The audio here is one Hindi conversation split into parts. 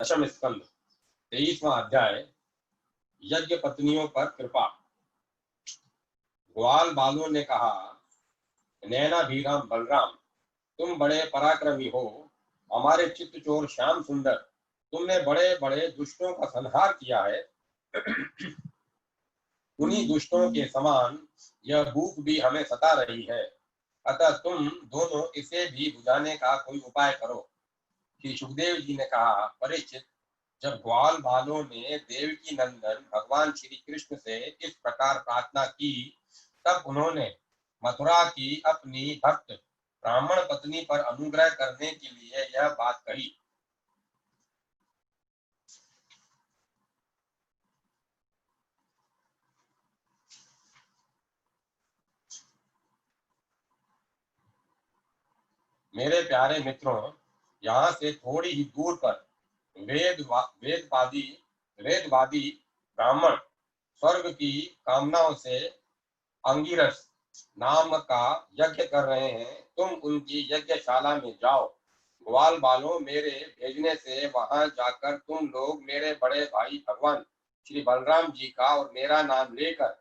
दशम स्कंद 23वां अध्याय यज्ञ पत्नियों पर कृपा। ग्वाल बालों ने कहा, नैनाभिराम बलराम, तुम बड़े पराक्रमी हो। हमारे चित्तचोर श्याम सुंदर, तुमने बड़े बड़े दुष्टों का संहार किया है। उन्हीं दुष्टों के समान यह भूख भी हमें सता रही है। अतः तुम दोनों इसे भी बुझाने का कोई उपाय करो। श्री सुखदेव जी ने कहा, परीक्षित, जब ग्वाल बालों ने देवकी नंदन भगवान श्री कृष्ण से इस प्रकार प्रार्थना की, तब उन्होंने मथुरा की अपनी भक्त ब्राह्मण पत्नी पर अनुग्रह करने के लिए यह बात कही। मेरे प्यारे मित्रों, यहाँ से थोड़ी ही दूर पर वेदवादी ब्राह्मण स्वर्ग की कामनाओं से अंगिरस नाम का यज्ञ कर रहे हैं। तुम उनकी यज्ञशाला में जाओ। ग्वाल बालों, मेरे भेजने से वहां जाकर तुम लोग मेरे बड़े भाई भगवान श्री बलराम जी का और मेरा नाम लेकर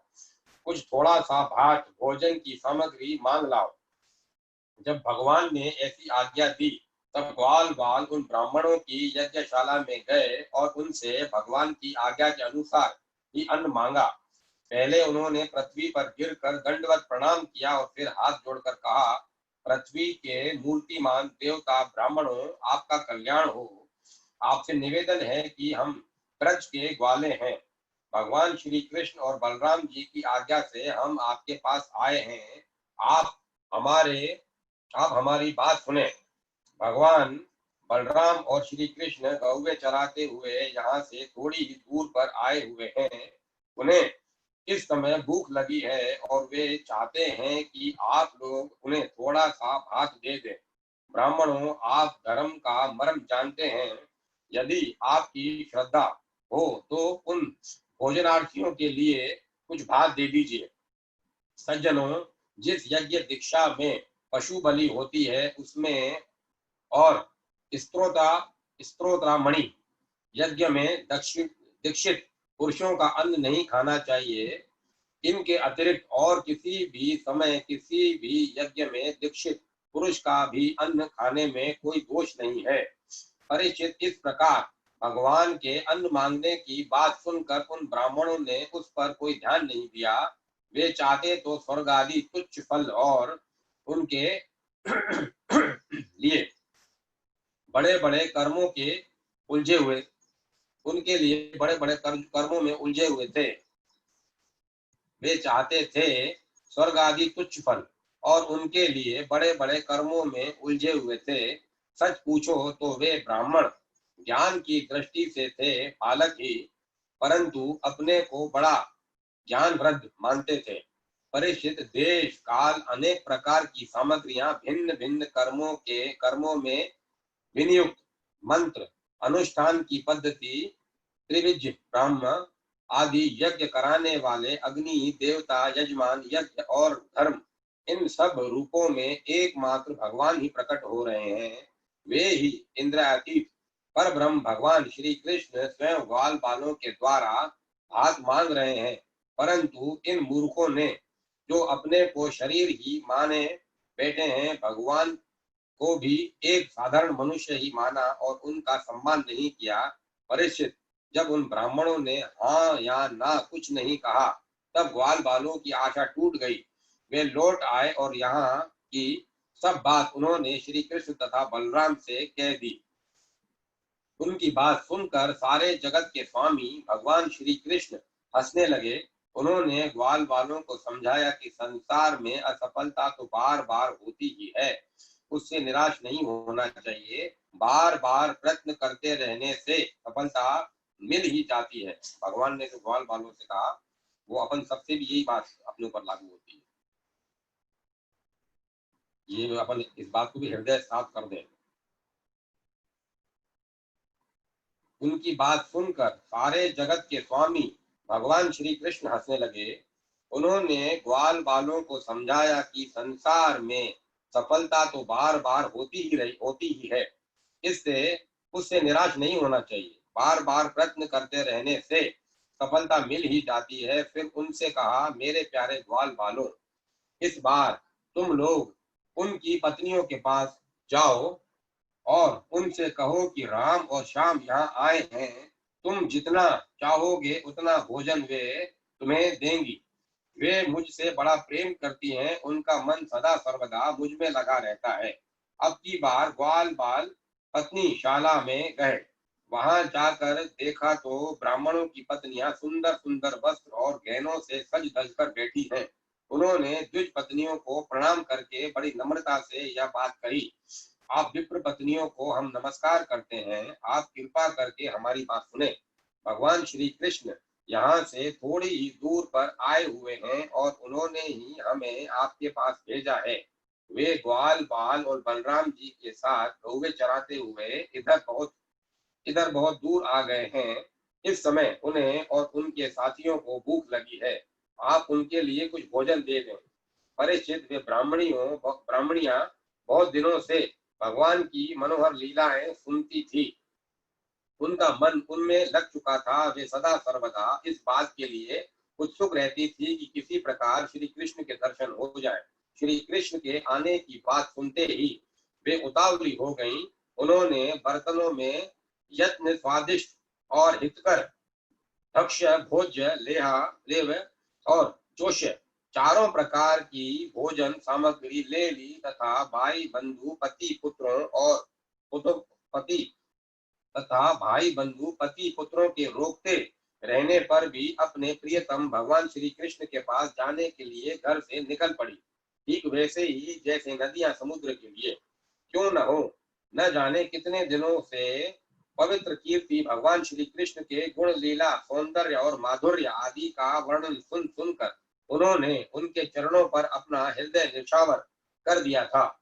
कुछ थोड़ा सा भात भोजन की सामग्री मांग लाओ। जब भगवान ने ऐसी आज्ञा दी, तब ग्वाल बाल उन ब्राह्मणों की यज्ञशाला में गए और उनसे भगवान की आज्ञा के अनुसार ही अन्न मांगा। पहले उन्होंने पृथ्वी पर गिरकर दंडवत प्रणाम किया और फिर हाथ जोड़कर कहा, पृथ्वी के मूर्तिमान देवता ब्राह्मणों, आपका कल्याण हो। आपसे निवेदन है कि हम ब्रज के ग्वाले हैं। भगवान श्री कृष्ण और बलराम जी की आज्ञा से हम आपके पास आए हैं। आप हमारे आप हमारी बात सुने। भगवान बलराम और श्री कृष्ण गौवे चराते हुए यहाँ से थोड़ी ही दूर पर आए हुए हैं। उन्हें इस समय भूख लगी है और वे चाहते हैं कि आप लोग उन्हें थोड़ा सा भात दे दें। ब्राह्मणों, आप धर्म का मर्म जानते हैं। यदि आपकी श्रद्धा हो तो उन भोजनार्थियों के लिए कुछ भात दे दीजिए। सज्जनों, जिस यज्ञ दीक्षा में पशु बलि होती है, उसमें और स्त्रोत्रामणि यज्ञ में दीक्षित पुरुषों का अन्न नहीं खाना चाहिए। इनके अतिरिक्त और किसी भी समय किसी भी यज्ञ में दीक्षित पुरुष का भी अन्न खाने में कोई दोष नहीं है। परीक्षित, इस प्रकार भगवान के अन्न मांगने की बात सुनकर उन ब्राह्मणों ने उस पर कोई ध्यान नहीं दिया। वे चाहते तो स्वर्ग आदि तुच्छ फल और उनके लिए बड़े बड़े कर्मों के उलझे हुए उनके लिए बड़े बड़े कर्मों में उलझे हुए थे। वे चाहते थे स्वर्ग आदि तुच्छ फल और उनके लिए बड़े बड़े कर्मों में उलझे हुए थे। सच पूछो तो वे ब्राह्मण ज्ञान की दृष्टि से थे बालक ही, परंतु अपने को बड़ा ज्ञान वृद्ध मानते थे। परीक्षित, देश काल अनेक प्रकार की सामग्रियां भिन्न भिन्न कर्मों में विनियुक्त मंत्र अनुष्ठान की पद्धति त्रिविज ब्राह्म आदि यज्ञ कराने वाले अग्नि देवता यजमान यज्ञ और धर्म, इन सब रूपों में एकमात्र भगवान ही प्रकट हो रहे हैं। वे ही इंद्रियातीत पर ब्रह्म भगवान श्री कृष्ण स्वयं ग्वाल बालों के द्वारा हाथ मांग रहे हैं। परंतु इन मूर्खों ने, जो अपने को शरीर ही माने बैठे हैं, भगवान को भी एक साधारण मनुष्य ही माना और उनका सम्मान नहीं किया। परीक्षित, जब उन ब्राह्मणों ने हाँ या ना कुछ नहीं कहा, तब ग्वाल बालों की आशा टूट गई। वे लौट आए और यहाँ की सब बात उन्होंने श्री कृष्ण तथा बलराम से कह दी। उनकी बात सुनकर सारे जगत के स्वामी भगवान श्री कृष्ण हंसने लगे। उन्होंने ग्वाल बालों को समझाया कि संसार में असफलता तो बार बार होती ही है, उससे निराश नहीं होना चाहिए। बार बार प्रयत्न करते रहने से सफलता मिल ही जाती है। भगवान ने तो ग्वाल बालों से कहा, वो अपन सबसे भी यही बात अपने ऊपर लागू होती है। ये अपन इस बात को भी हृदय साफ कर दें। उनकी बात सुनकर सारे जगत के स्वामी भगवान श्री कृष्ण हंसने लगे। उन्होंने ग्वाल बालों को समझाया कि संसार में सफलता तो बार बार होती ही है। इससे उससे निराश नहीं होना चाहिए। बार बार प्रयत्न करते रहने से सफलता मिल ही जाती है। फिर उनसे कहा, मेरे प्यारे ग्वाल बालों, इस बार तुम लोग उनकी पत्नियों के पास जाओ और उनसे कहो कि राम और श्याम यहाँ आए हैं। तुम जितना चाहोगे उतना भोजन वे तुम्हें देंगी। वे मुझसे बड़ा प्रेम करती हैं, उनका मन सदा सर्वदा मुझ में लगा रहता है। अब की बार ग्वाल बाल पत्नी शाला में गए। वहां जाकर देखा तो ब्राह्मणों की पत्नियां सुंदर सुंदर वस्त्र और गहनों से सज धज कर बैठी हैं। उन्होंने द्विज पत्नियों को प्रणाम करके बड़ी नम्रता से यह बात कही, आप विप्र पत्नियों को हम नमस्कार करते हैं, आप कृपा करके हमारी बात सुने। भगवान श्री कृष्ण यहाँ से थोड़ी ही दूर पर आए हुए हैं और उन्होंने ही हमें आपके पास भेजा है। वे ग्वाल बाल और बलराम जी के साथ गौवे चराते हुए इधर बहुत दूर आ गए हैं। इस समय उन्हें और उनके साथियों को भूख लगी है। आप उनके लिए कुछ भोजन दे दें। परीक्षित, वे ब्राह्मणियां बहुत दिनों से भगवान की मनोहर लीलाएं सुनती थी। उनका मन उनमें लग चुका था। वे सदा सर्वदा इस बात के लिए उत्सुक रहती थी कि किसी प्रकार श्री कृष्ण के दर्शन हो जाए। श्री कृष्ण के आने की बात सुनते ही वे उतावली हो गईं। उन्होंने बर्तनों में यत्न स्वादिष्ट और हितकर भक्ष्य, भोज्य, लेहा लेव और चोष्य चारों प्रकार की भोजन सामग्री ले ली तथा भाई बंधु पति पुत्रों और पति तथा भाई बंधु पति पुत्रों के रोकते रहने पर भी अपने प्रियतम भगवान श्री कृष्ण के पास जाने के लिए घर से निकल पड़ी। ठीक वैसे ही जैसे नदियां समुद्र के लिए क्यों न हो। न जाने कितने दिनों से पवित्र कीर्ति भगवान श्री कृष्ण के गुण, लीला, सौंदर्य और माधुर्य आदि का वर्णन सुन सुनकर उन्होंने उनके चरणों पर अपना हृदय निछावर कर दिया था।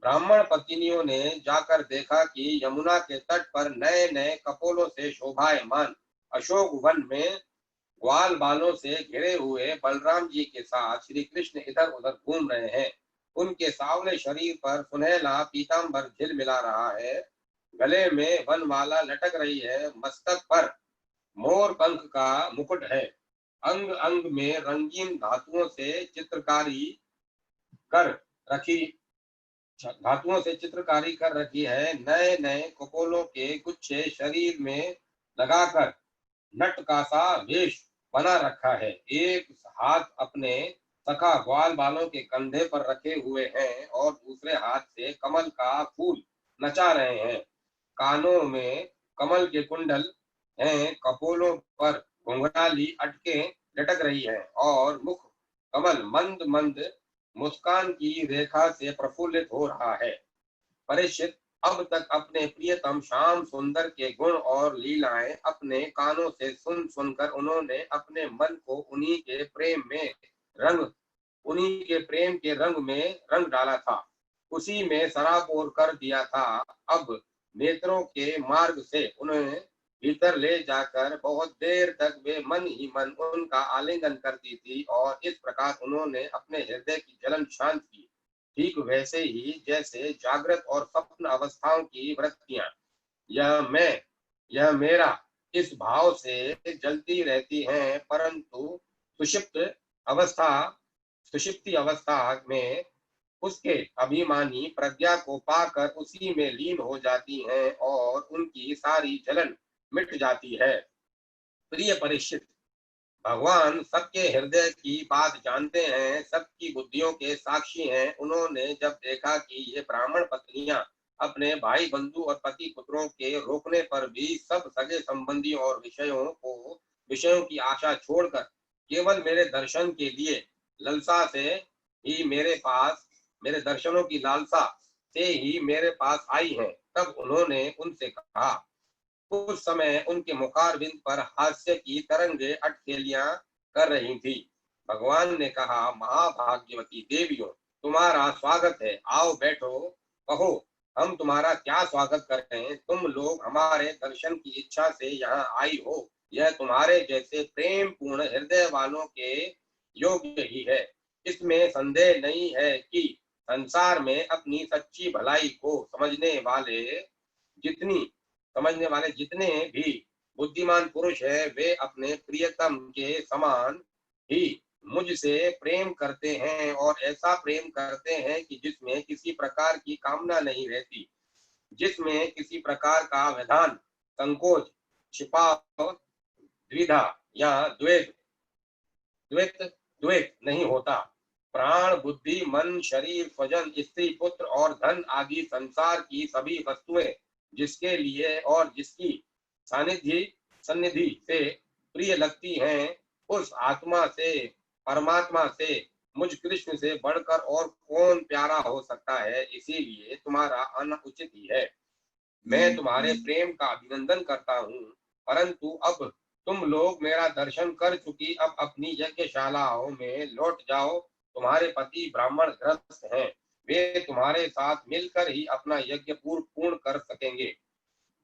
ब्राह्मण पत्नियों ने जाकर देखा कि यमुना के तट पर नए नए कपोलों से शोभायमान अशोक वन में ग्वाल बालों से घिरे हुए बलराम जी के साथ श्री कृष्ण इधर उधर घूम रहे हैं। उनके सांवले शरीर पर सुनहला पीताम्बर झिलमिला रहा है, गले में वनमाला लटक रही है, मस्तक पर मोर पंख का मुकुट है, अंग अंग में रंगीन कर रखी धातुओं से चित्रकारी कर रखी है। नए नए कपोलों के गुच्छे शरीर में लगाकर नट का सा वेश बना रखा है। एक हाथ अपने सखा ग्वाल बालों के कंधे पर रखे हुए हैं और दूसरे हाथ से कमल का फूल नचा रहे हैं। कानों में कमल के कुंडल हैं, कपोलों पर घुंघराली अटके लटक रही है और मुख कमल मंद मंद मुस्कान की रेखा से प्रफुल्लित हो रहा है। परीक्षित, अब तक अपने प्रियतम श्याम सुंदर के गुण और लीलाएं अपने कानों से सुन सुनकर उन्होंने अपने मन को उन्हीं के प्रेम के रंग में रंग डाला था, उसी में सराबोर कर दिया था। अब नेत्रों के मार्ग से उन्हें भीतर ले जाकर बहुत देर तक वे मन ही मन उनका आलिंगन करती थी और इस प्रकार उन्होंने अपने हृदय की जलन शांत की। ठीक वैसे ही जैसे जागृत और स्वप्न अवस्थाओं की वृत्तियां यह मेरा इस भाव से जलती रहती हैं, परंतु सुषिप्त अवस्था सुषिप्ति अवस्था में उसके अभिमानी प्रज्ञा को पाकर उसी में लीन हो जाती हैं और उनकी सारी जलन मिट जाती है। प्रिय परीक्षित, भगवान सबके हृदय की बात जानते हैं, सबकी बुद्धियों के साक्षी हैं। उन्होंने जब देखा कि ये ब्राह्मण पत्नियां अपने भाई बंधु और पति पुत्रों के रोकने पर भी सब सगे संबंधियों और विषयों की आशा छोड़कर केवल मेरे दर्शन के लिए ललसा से ही मेरे दर्शनों की लालसा से ही मेरे पास आई हैं, तब उन्होंने उनसे कहा। उस समय उनके मुखारविंद पर हास्य की तरंगे अटखेलियां कर रही थी। भगवान ने कहा, महाभाग्यवती देवियों, तुम्हारा स्वागत है, आओ बैठो, कहो हम तुम्हारा क्या स्वागत करें। तुम लोग हमारे दर्शन की इच्छा से यहाँ आई हो, यह तुम्हारे जैसे प्रेम पूर्ण हृदय वालों के योग्य ही है। इसमें संदेह नहीं है कि संसार में अपनी सच्ची भलाई को समझने वाले जितनी समझने वाले जितने भी बुद्धिमान पुरुष है वे अपने प्रियतम के समान ही मुझसे प्रेम करते हैं और ऐसा प्रेम करते हैं कि जिसमें किसी प्रकार की कामना नहीं रहती, जिसमें किसी प्रकार का व्यवधान, संकोच, छिपाव, द्विधा या द्वेष द्वैत द्वैत नहीं होता। प्राण, बुद्धि, मन, शरीर, स्वजन, स्त्री, पुत्र और धन आदि संसार की सभी वस्तुएं जिसके लिए और जिसकी सानिध्य सन्निधि से प्रिय लगती हैं, उस आत्मा से, परमात्मा से, मुझ कृष्ण से बढ़कर और कौन प्यारा हो सकता है। इसीलिए तुम्हारा आना उचित ही है। मैं तुम्हारे प्रेम का अभिनंदन करता हूँ, परंतु अब तुम लोग मेरा दर्शन कर चुकी अब अपनी यज्ञशालाओं में लौट जाओ। तुम्हारे पति ब्राह्मण ग्रस्त हैं, वे तुम्हारे साथ मिलकर ही अपना यज्ञ पूर्ण कर सकेंगे।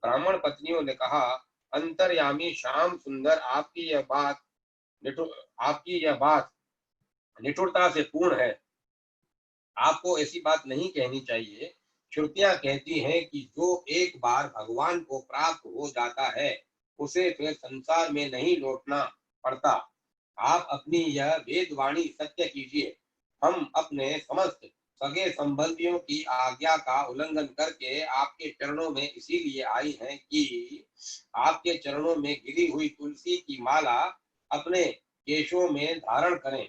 ब्राह्मण पत्नियों ने कहा, अंतर्यामी श्याम सुंदर, आपकी यह बात निठुरता से पूर्ण है। आपको ऐसी बात नहीं कहनी चाहिए। श्रुतियां कहती हैं कि जो एक बार भगवान को प्राप्त हो जाता है उसे फिर संसार में नहीं लौटना पड़ता। आप अपनी यह वेदवाणी सत्य कीजिए। हम अपने समस्त सगे संबंधियों की आज्ञा का उल्लंघन करके आपके चरणों में इसीलिए आई हैं कि आपके चरणों में गिरी हुई तुलसी की माला अपने केशों में धारण करें।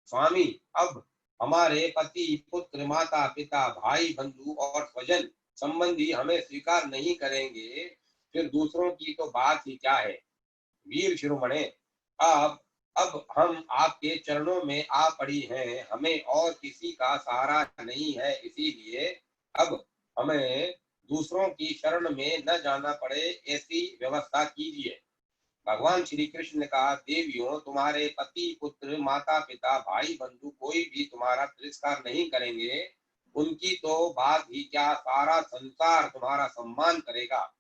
स्वामी, अब हमारे पति, पुत्र, माता पिता, भाई बंधु और स्वजन संबंधी हमें स्वीकार नहीं करेंगे, फिर दूसरों की तो बात ही क्या है। वीर शिरोमणे, अब हम आपके चरणों में आ पड़ी हैं, हमें और किसी का सहारा नहीं है। इसीलिए अब हमें दूसरों की शरण में न जाना पड़े, ऐसी व्यवस्था कीजिए। भगवान श्री कृष्ण ने कहा, देवियों, तुम्हारे पति, पुत्र, माता पिता, भाई बंधु कोई भी तुम्हारा तिरस्कार नहीं करेंगे। उनकी तो बात ही क्या, सारा संसार तुम्हारा सम्मान करेगा।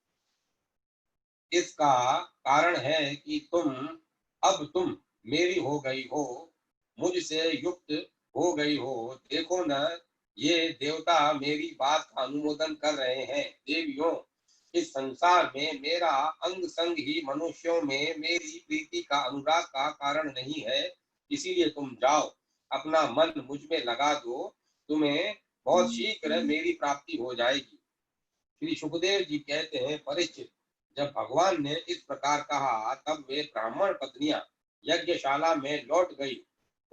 इसका कारण है कि तुम मेरी हो गई हो, मुझसे युक्त हो गई हो। देखो न, ये देवता मेरी बात का अनुमोदन कर रहे हैं। देवियों, इस संसार में मेरा अंग संग ही मनुष्यों में मेरी प्रीति का, अनुराग का कारण नहीं है। इसीलिए तुम जाओ, अपना मन मुझ में लगा दो, तुम्हें बहुत शीघ्र मेरी प्राप्ति हो जाएगी। श्री सुखदेव जी कहते हैं, परीक्षित, जब भगवान ने इस प्रकार कहा तब वे ब्राह्मण पत्नियां यज्ञशाला में लौट गई।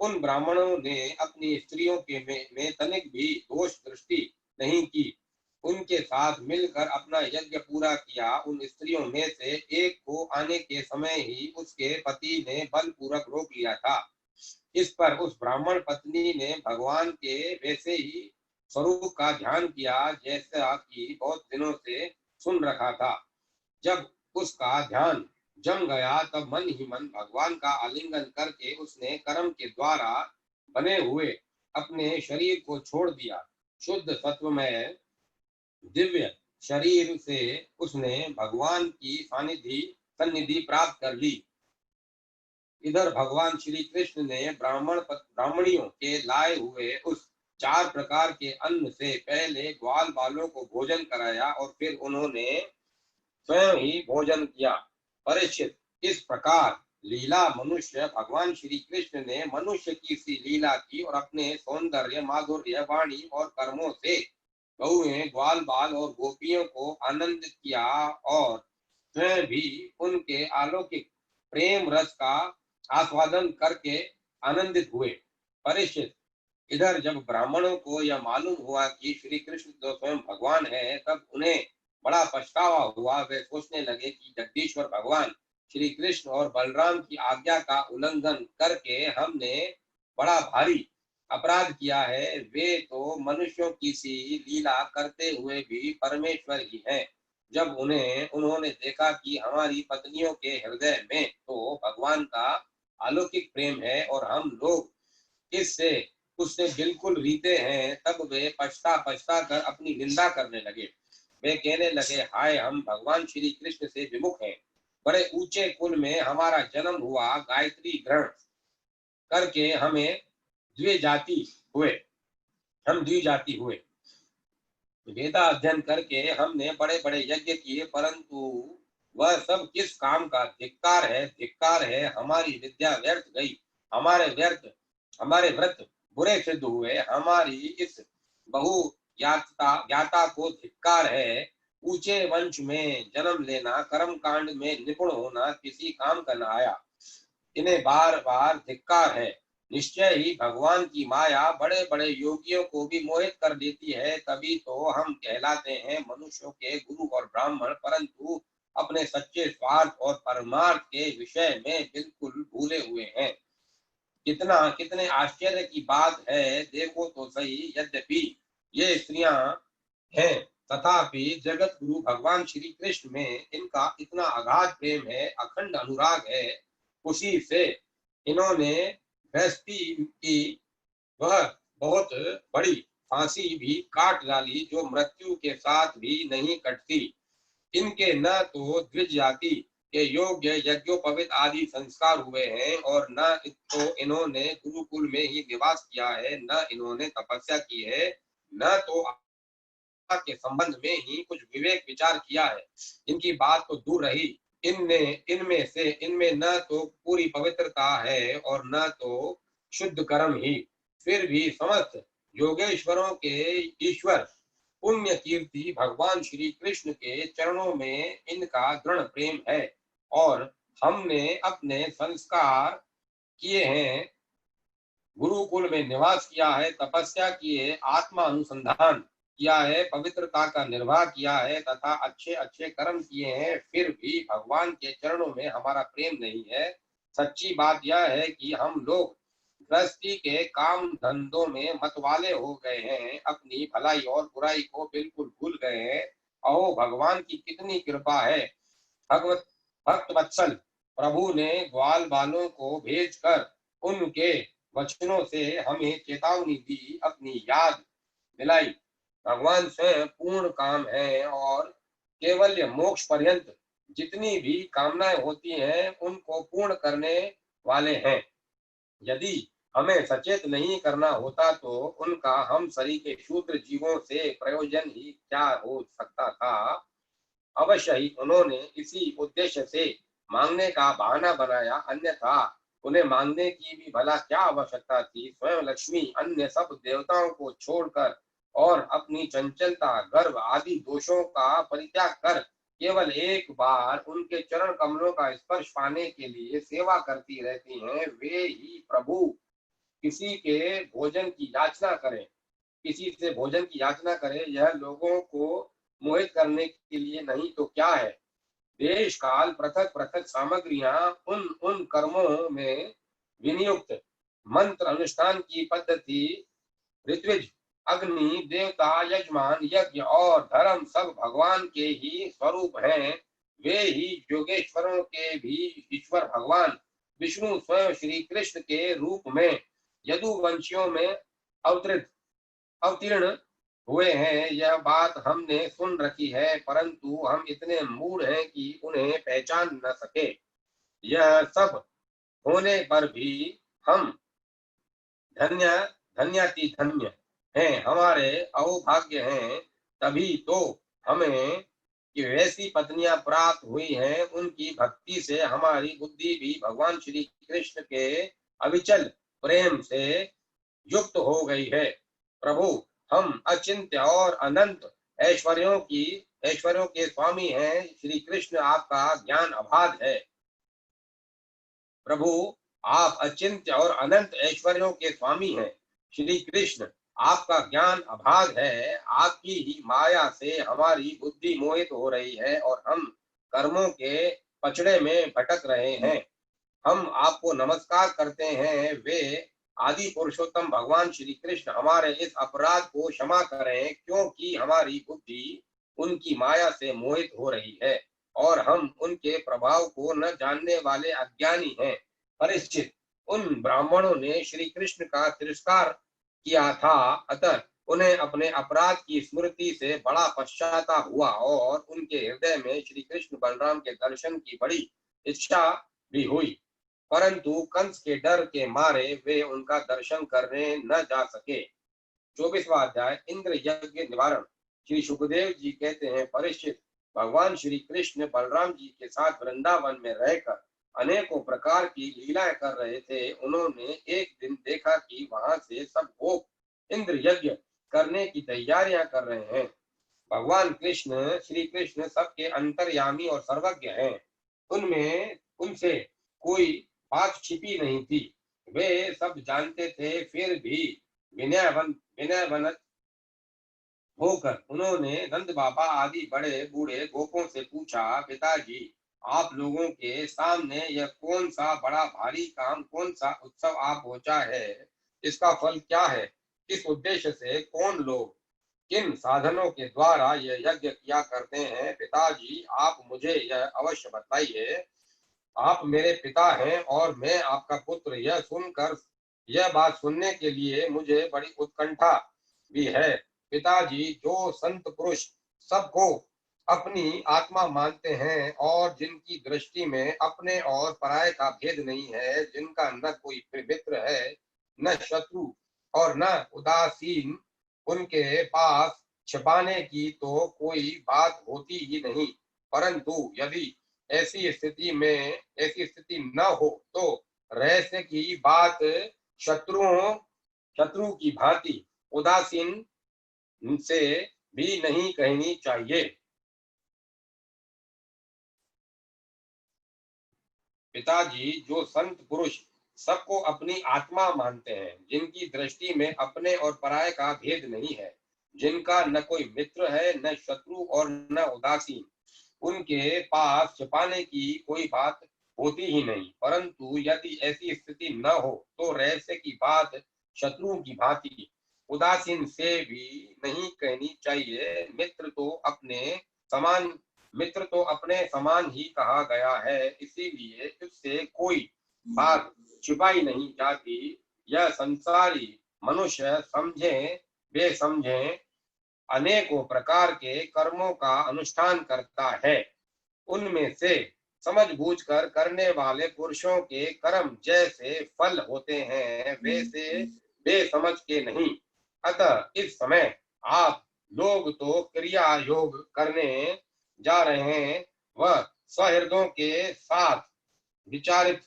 उन ब्राह्मणों ने अपनी स्त्रियों के में तनिक भी दोष दृष्टि नहीं की। उनके साथ मिलकर अपना यज्ञ पूरा किया। उन स्त्रियों में से एक को आने के समय ही उसके पति ने बलपूर्वक रोक लिया था। इस पर उस ब्राह्मण पत्नी ने भगवान के वैसे ही स्वरूप का ध्यान किया जैसा कि बहुत दिनों से सुन रखा था। जब उसका ध्यान जम गया तब मन ही मन भगवान का आलिंगन करके उसने कर्म के द्वारा बने हुए अपने शरीर को छोड़ दिया। शुद्ध सत्व में दिव्य शरीर से उसने भगवान की सन्निधि प्राप्त कर ली। इधर भगवान श्री कृष्ण ने ब्राह्मणियों के लाए हुए उस 4 प्रकार के अन्न से पहले ग्वाल बालों को भोजन कराया और फिर उन्होंने स्वयं ही भोजन किया। परीक्षित, इस प्रकार लीला मनुष्य भगवान श्री कृष्ण ने मनुष्य की सी लीला की और अपने सौंदर्य, माधुर्य, वाणी और कर्मों से गौएं, ग्वाल बाल और गोपियों को आनंदित किया और स्वयं भी उनके अलौकिक प्रेम रस का आस्वादन करके आनंदित हुए। परीक्षित, इधर जब ब्राह्मणों को यह मालूम हुआ कि श्री कृष्ण तो स्वयं भगवान है, तब उन्हें बड़ा पछतावा हुआ। वे सोचने लगे कि जगदीश्वर भगवान श्री कृष्ण और बलराम की आज्ञा का उल्लंघन करके हमने बड़ा भारी अपराध किया है। वे तो मनुष्यों की सी लीला करते हुए भी परमेश्वर ही हैं। जब उन्होंने देखा कि हमारी पत्नियों के हृदय में तो भगवान का अलौकिक प्रेम है और हम लोग इससे उससे बिल्कुल रीते हैं, तब वे पछता पछता कर अपनी निंदा करने लगे। वे कहने लगे, हाय, हम भगवान श्री कृष्ण से विमुख हैं। बड़े ऊंचे कुल में हमारा जन्म हुआ, गायत्री ग्रहण करके हम द्विजाति हुए। वेदा अध्ययन करके हमने बड़े बड़े यज्ञ किए, परंतु वह सब किस काम का? धिक्कार है, धिक्कार है। हमारी विद्या व्यर्थ गई, हमारे व्रत बुरे सिद्ध हुए, हमारी इस बहु ज्ञाता को धिक्कार है। ऊंचे वंश में जन्म लेना, कर्म कांड में निपुण होना किसी काम का न आया, इन्हें बार बार धिक्कार है। निश्चय ही भगवान की माया बड़े बड़े योगियों को भी मोहित कर देती है, तभी तो हम कहलाते हैं मनुष्यों के गुरु और ब्राह्मण, परंतु अपने सच्चे स्वार्थ और परमार्थ के विषय में बिल्कुल भूले हुए हैं। कितने आश्चर्य की बात है, देखो तो सही। यद्यपि ये स्त्रियां हैं, तथापि जगत गुरु भगवान श्री कृष्ण में इनका इतना अगाध प्रेम है, अखंड अनुराग है। उसी से इन्होंने गृहस्थी की वह बहुत बड़ी फांसी भी काट डाली, जो मृत्यु के साथ भी नहीं कटती। इनके न तो द्विज जाति के योग्य यज्ञोपवीत आदि संस्कार हुए हैं, और न तो इन्होंने गुरुकुल में ही निवास किया है, न इन्होंने तपस्या की है, न तो के संबंध में ही कुछ विवेक विचार किया है। इनकी बात तो दूर रही, इनमें न तो पूरी पवित्रता है और न तो शुद्ध कर्म ही। फिर भी समस्त योगेश्वरों के ईश्वर पुण्य कीर्ति भगवान श्री कृष्ण के चरणों में इनका दृढ़ प्रेम है, और हमने अपने संस्कार किए हैं, गुरुकुल में निवास किया है, तपस्या की है, आत्मा अनुसंधान किया है, पवित्रता का निर्वाह किया है, तथा अच्छे अच्छे कर्म किए हैं, फिर भी भगवान के चरणों में हमारा प्रेम नहीं है। सच्ची बात यह है कि हम लोग गृहस्थी के काम धंधों में मतवाले हो गए हैं, अपनी भलाई और बुराई को बिल्कुल भूल गए हैं। अहो भगवान की कितनी कृपा है। भगवत भक्त वत्सल प्रभु ने ग्वाल बालों को भेजकर उनके वचनों से हमें चेतावनी दी, अपनी याद दिलाई। भगवान स्वयं पूर्ण काम है, और केवल मोक्ष पर्यंत जितनी भी कामनाएं होती हैं उनको पूर्ण करने वाले हैं। यदि हमें सचेत नहीं करना होता तो उनका हम शरीर के शूद्र जीवों से प्रयोजन ही क्या हो सकता था। अवश्य ही उन्होंने इसी उद्देश्य से मांगने का बहाना बनाया, अन्यथा उन्हें मांगने की भी भला क्या आवश्यकता थी। स्वयं लक्ष्मी अन्य सब देवताओं को छोड़कर और अपनी चंचलता, गर्व आदि दोषों का परित्याग कर केवल एक बार उनके चरण कमलों का स्पर्श पाने के लिए सेवा करती रहती हैं। वे ही प्रभु किसी के भोजन की याचना करें, किसी से भोजन की याचना करे, यह लोगों को मोहित करने के लिए नहीं तो क्या है। देश काल पृथक पृथक सामग्रियां उन उन कर्मों में विनियुक्त, मंत्र अनुष्ठान की पद्धति, ऋत्विज, अग्नि देवता, यजमान, यज्ञ और धर्म सब भगवान के ही स्वरूप हैं। वे ही योगेश्वरों के भी ईश्वर भगवान विष्णु स्वयं श्री कृष्ण के रूप में यदुवंशियों में अवतरित अवतीर्ण हुए हैं। यह बात हमने सुन रखी है, परंतु हम इतने मूढ़ हैं कि उन्हें पहचान न सके। यह सब होने पर भी हम धन्य धन्याति धन्य हैं, हमारे अहोभाग्य हैं। तभी तो हमें कि वैसी पत्नियां प्राप्त हुई हैं, उनकी भक्ति से हमारी बुद्धि भी भगवान श्री कृष्ण के अविचल प्रेम से युक्त हो गई है। प्रभु, हम अचिंत्य और अनंत ऐश्वर्यों के स्वामी हैं। श्री कृष्ण आपका ज्ञान अबाध है। प्रभु, आप अचिंत्य और अनंत ऐश्वर्यों के स्वामी हैं। श्री कृष्ण आपका ज्ञान अबाध है। आपकी ही माया से हमारी बुद्धि मोहित हो रही है, और हम कर्मों के पचड़े में भटक रहे हैं। हम आपको नमस्कार करते हैं। वे आदि पुरुषोत्तम भगवान श्री कृष्ण हमारे इस अपराध को क्षमा करें, क्योंकि हमारी बुद्धि उनकी माया से मोहित हो रही है, और हम उनके प्रभाव को न जानने वाले अज्ञानी हैं। परीक्षित, उन ब्राह्मणों ने श्री कृष्ण का तिरस्कार किया था, अतः उन्हें अपने अपराध की स्मृति से बड़ा पश्चाताप हुआ, और उनके हृदय में श्री कृष्ण बलराम के दर्शन की बड़ी इच्छा भी हुई, परंतु कंस के डर के मारे वे उनका दर्शन करने न जा सके। 24वां अध्याय इंद्र यज्ञ निवारण। श्री सुखदेव जी कहते हैं, परीक्षित, भगवान श्री कृष्ण बलराम जी के साथ वृंदावन में रहकर अनेकों प्रकार की लीलाएं कर रहे थे। उन्होंने एक दिन देखा कि वहां से सब गोप इंद्र यज्ञ करने की तैयारियां कर रहे हैं। भगवान कृष्ण श्री कृष्ण सबके अंतर्यामी और सर्वज्ञ हैं। उनमें उनसे कोई बात छिपी नहीं थी, वे सब जानते थे। फिर भी विनयवन होकर उन्होंने नंद बाबा आदि बड़े बूढ़े गोपों से पूछा, पिताजी, आप लोगों के सामने यह कौन सा बड़ा भारी काम, कौन सा उत्सव आप पहुंचा है? इसका फल क्या है? किस उद्देश्य से कौन लोग किन साधनों के द्वारा यह यज्ञ किया करते हैं? पिताजी, आप मुझे यह अवश्य बताइए। आप मेरे पिता हैं और मैं आपका पुत्र। यह बात सुनने के लिए मुझे बड़ी उत्कंठा भी है। पिताजी, जो संत पुरुष सबको अपनी आत्मा मानते हैं और जिनकी दृष्टि में अपने और पराये का भेद नहीं है, जिनका न कोई मित्र है न शत्रु और न उदासीन, उनके पास छिपाने की तो कोई बात होती ही नहीं। परंतु यदि ऐसी स्थिति न हो तो रहस्य की बात शत्रु की भांति उदासीन से भी नहीं कहनी चाहिए। पिताजी, जो संत पुरुष सबको अपनी आत्मा मानते हैं, जिनकी दृष्टि में अपने और पराये का भेद नहीं है, जिनका न कोई मित्र है न शत्रु और न उदासीन, उनके पास छिपाने की कोई बात होती ही नहीं। परंतु यदि ऐसी स्थिति न हो तो रहस्य की बात शत्रुओं की भांति उदासीन से भी नहीं कहनी चाहिए। समान मित्र तो अपने समान ही कहा गया है, इसीलिए इससे कोई बात छिपाई नहीं जाती। यह संसारी मनुष्य समझे बेसमझे अनेकों प्रकार के कर्मों का अनुष्ठान करता है। उनमें से समझ कर करने वाले पुरुषों के कर्म जैसे फल होते हैं, वैसे बेसमझ के नहीं। अतः इस समय आप लोग तो क्रिया योग करने जा रहे हैं, वह सहृदयों के साथ विचारित